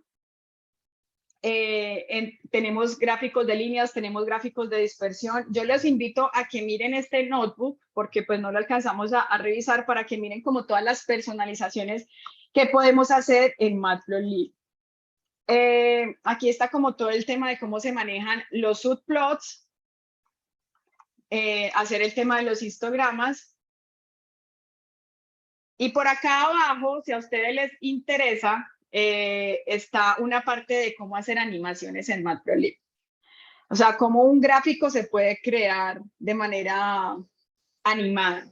Tenemos gráficos de líneas, tenemos gráficos de dispersión. Yo les invito a que miren este notebook, porque pues no lo alcanzamos a revisar, para que miren como todas las personalizaciones que podemos hacer en Matplotlib. Aquí está como todo el tema de cómo se manejan los subplots, hacer el tema de los histogramas. Y por acá abajo, si a ustedes les interesa, está una parte de cómo hacer animaciones en Matplotlib. O sea, cómo un gráfico se puede crear de manera animada.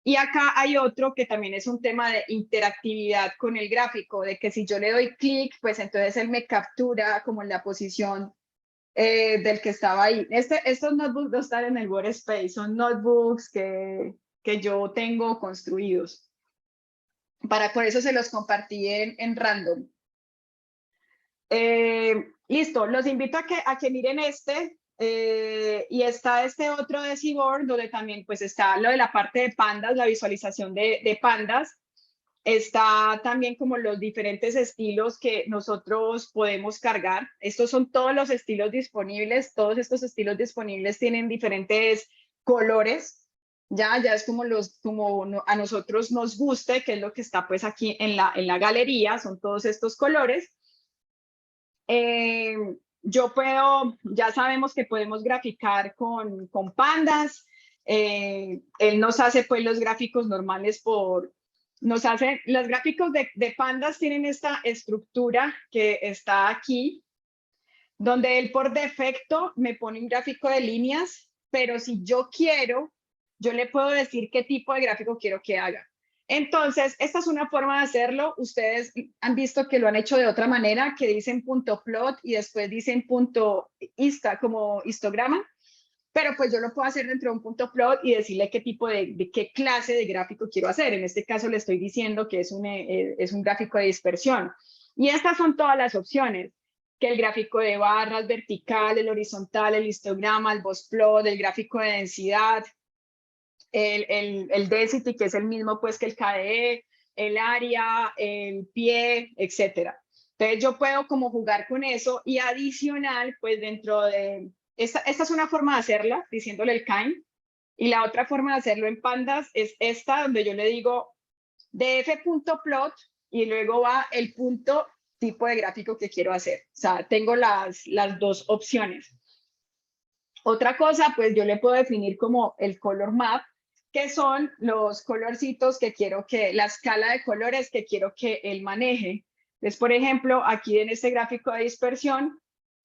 Y acá hay otro que también es un tema de interactividad con el gráfico, de que si yo le doy clic, pues entonces él me captura como en la posición del que estaba ahí. Estos notebooks no están en el Workspace, son notebooks que yo tengo construidos. Por eso se los compartí en random. Listo, los invito a que miren este. Y está este otro de Seaboard, donde también pues está lo de la parte de pandas, la visualización de pandas. Está también como los diferentes estilos que nosotros podemos cargar. Estos son todos los estilos disponibles. Todos estos estilos disponibles tienen diferentes colores. Ya es como a nosotros nos guste, que es lo que está pues aquí en la galería, son todos estos colores. Yo puedo, ya sabemos que podemos graficar con pandas. Él nos hace pues los gráficos normales los gráficos de pandas tienen esta estructura que está aquí, donde él por defecto me pone un gráfico de líneas, pero si yo quiero, yo le puedo decir qué tipo de gráfico quiero que haga. Entonces, esta es una forma de hacerlo. Ustedes han visto que lo han hecho de otra manera, que dicen punto plot y después dicen punto como histograma. Pero pues yo lo puedo hacer dentro de un punto plot y decirle qué tipo de qué clase de gráfico quiero hacer. En este caso le estoy diciendo que es un gráfico de dispersión. Y estas son todas las opciones, que el gráfico de barras vertical, el horizontal, el histograma, el box plot, el gráfico de densidad, el density, que es el mismo pues que el KDE, el área, el pie, etcétera. Entonces yo puedo como jugar con eso y adicional pues dentro de esta es una forma de hacerla, diciéndole el kind, y la otra forma de hacerlo en pandas es esta, donde yo le digo df.plot y luego va el punto tipo de gráfico que quiero hacer. O sea, tengo las dos opciones. Otra cosa, pues yo le puedo definir como el color map, que son los colorcitos que quiero la escala de colores que quiero que él maneje. Entonces, por ejemplo, aquí en este gráfico de dispersión,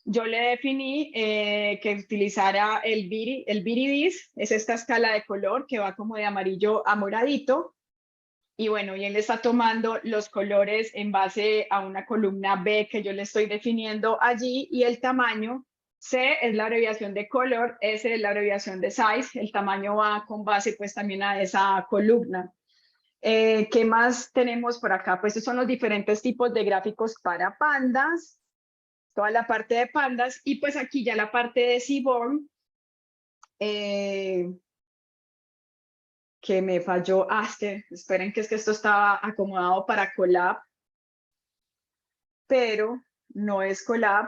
yo le definí que utilizara el viridis, es esta escala de color que va como de amarillo a moradito. Y bueno, y él está tomando los colores en base a una columna B que yo le estoy definiendo allí, y el tamaño C es la abreviación de color, S es la abreviación de size, el tamaño va con base pues también a esa columna. ¿Qué más tenemos por acá? Pues estos son los diferentes tipos de gráficos para pandas, toda la parte de pandas, y pues aquí ya la parte de Seaborn, que me falló. Esperen que es que esto estaba acomodado para Colab, pero no es Colab.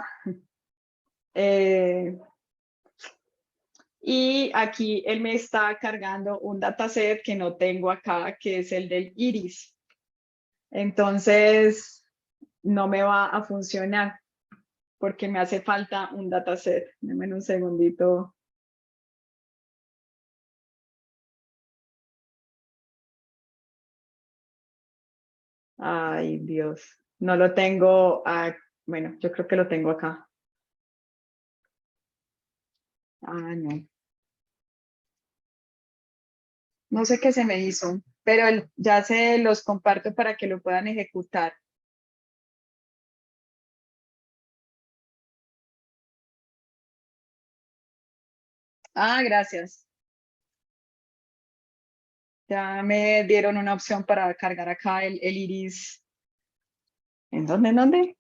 Y aquí él me está cargando un dataset que no tengo acá, que es el del iris. Entonces, no me va a funcionar porque me hace falta un dataset. Denme un segundito. Ay, Dios. No lo tengo. Bueno, yo creo que lo tengo acá. No. No sé qué se me hizo, pero ya se los comparto para que lo puedan ejecutar. Gracias. Ya me dieron una opción para cargar acá el iris. ¿En dónde? ¿En dónde?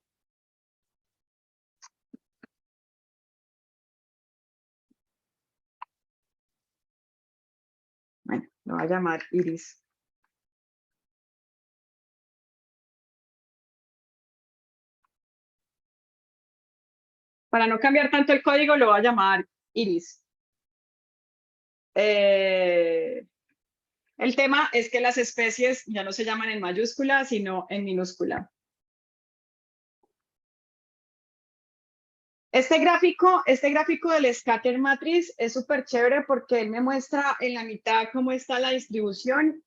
Bueno, lo voy a llamar iris. Para no cambiar tanto el código, lo voy a llamar iris. El tema es que las especies ya no se llaman en mayúscula, sino en minúscula. Este gráfico del scatter matrix es súper chévere porque él me muestra en la mitad cómo está la distribución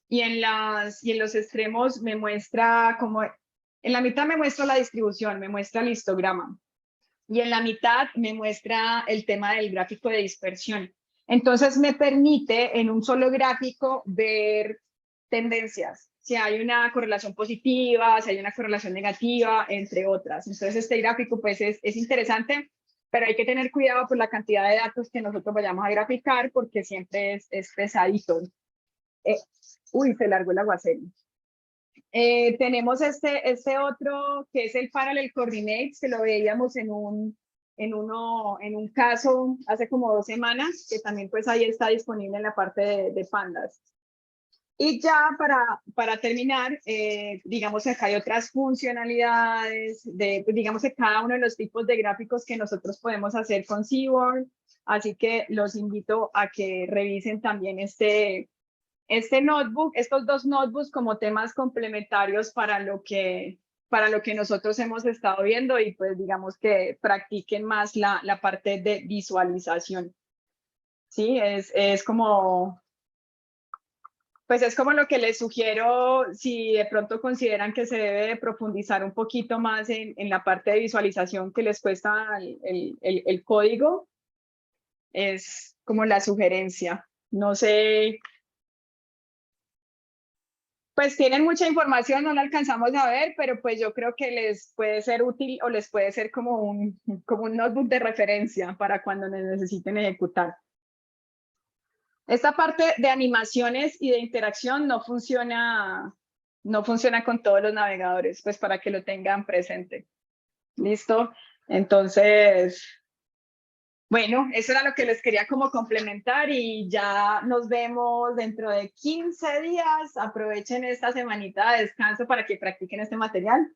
y en los extremos me muestra en la mitad me muestra la distribución, me muestra el histograma, y en la mitad me muestra el tema del gráfico de dispersión. Entonces me permite en un solo gráfico ver tendencias, si hay una correlación positiva, si hay una correlación negativa, entre otras. Entonces este gráfico pues es interesante, pero hay que tener cuidado por la cantidad de datos que nosotros vayamos a graficar porque siempre es pesadito. Uy, se largó el aguacero. Tenemos este otro que es el Parallel Coordinates, que lo veíamos en un caso hace como 2 semanas, que también pues ahí está disponible en la parte de Pandas. Y ya para terminar, digamos que acá hay otras funcionalidades, digamos que cada uno de los tipos de gráficos que nosotros podemos hacer con Seaborn, así que los invito a que revisen también este notebook, estos 2 notebooks como temas complementarios para lo que nosotros hemos estado viendo y pues digamos que practiquen más la parte de visualización. Sí, es como... Pues es como lo que les sugiero si de pronto consideran que se debe de profundizar un poquito más en la parte de visualización que les cuesta el código, es como la sugerencia. No sé, pues tienen mucha información, no la alcanzamos a ver, pero pues yo creo que les puede ser útil o les puede ser como un notebook de referencia para cuando necesiten ejecutar. Esta parte de animaciones y de interacción no funciona con todos los navegadores, pues para que lo tengan presente. ¿Listo? Entonces, bueno, eso era lo que les quería como complementar y ya nos vemos dentro de 15 días. Aprovechen esta semanita de descanso para que practiquen este material.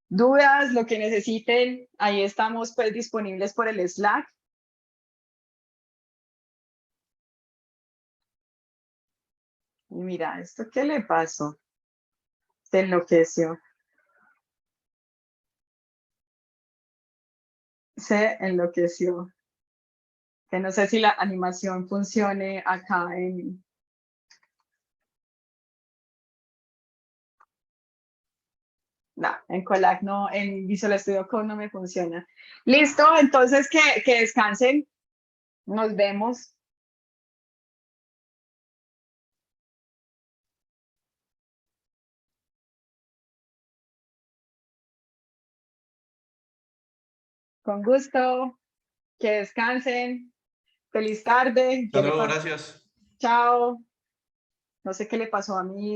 Dudas, lo que necesiten, ahí estamos pues disponibles por el Slack. Y mira, ¿esto qué le pasó? Se enloqueció. Se enloqueció. Que no sé si la animación funcione acá en... No, en Colac no, en Visual Studio Code no me funciona. Listo, entonces que descansen. Nos vemos. Con gusto. Que descansen. Feliz tarde. Hasta luego, gracias. Chao. No sé qué le pasó a mí.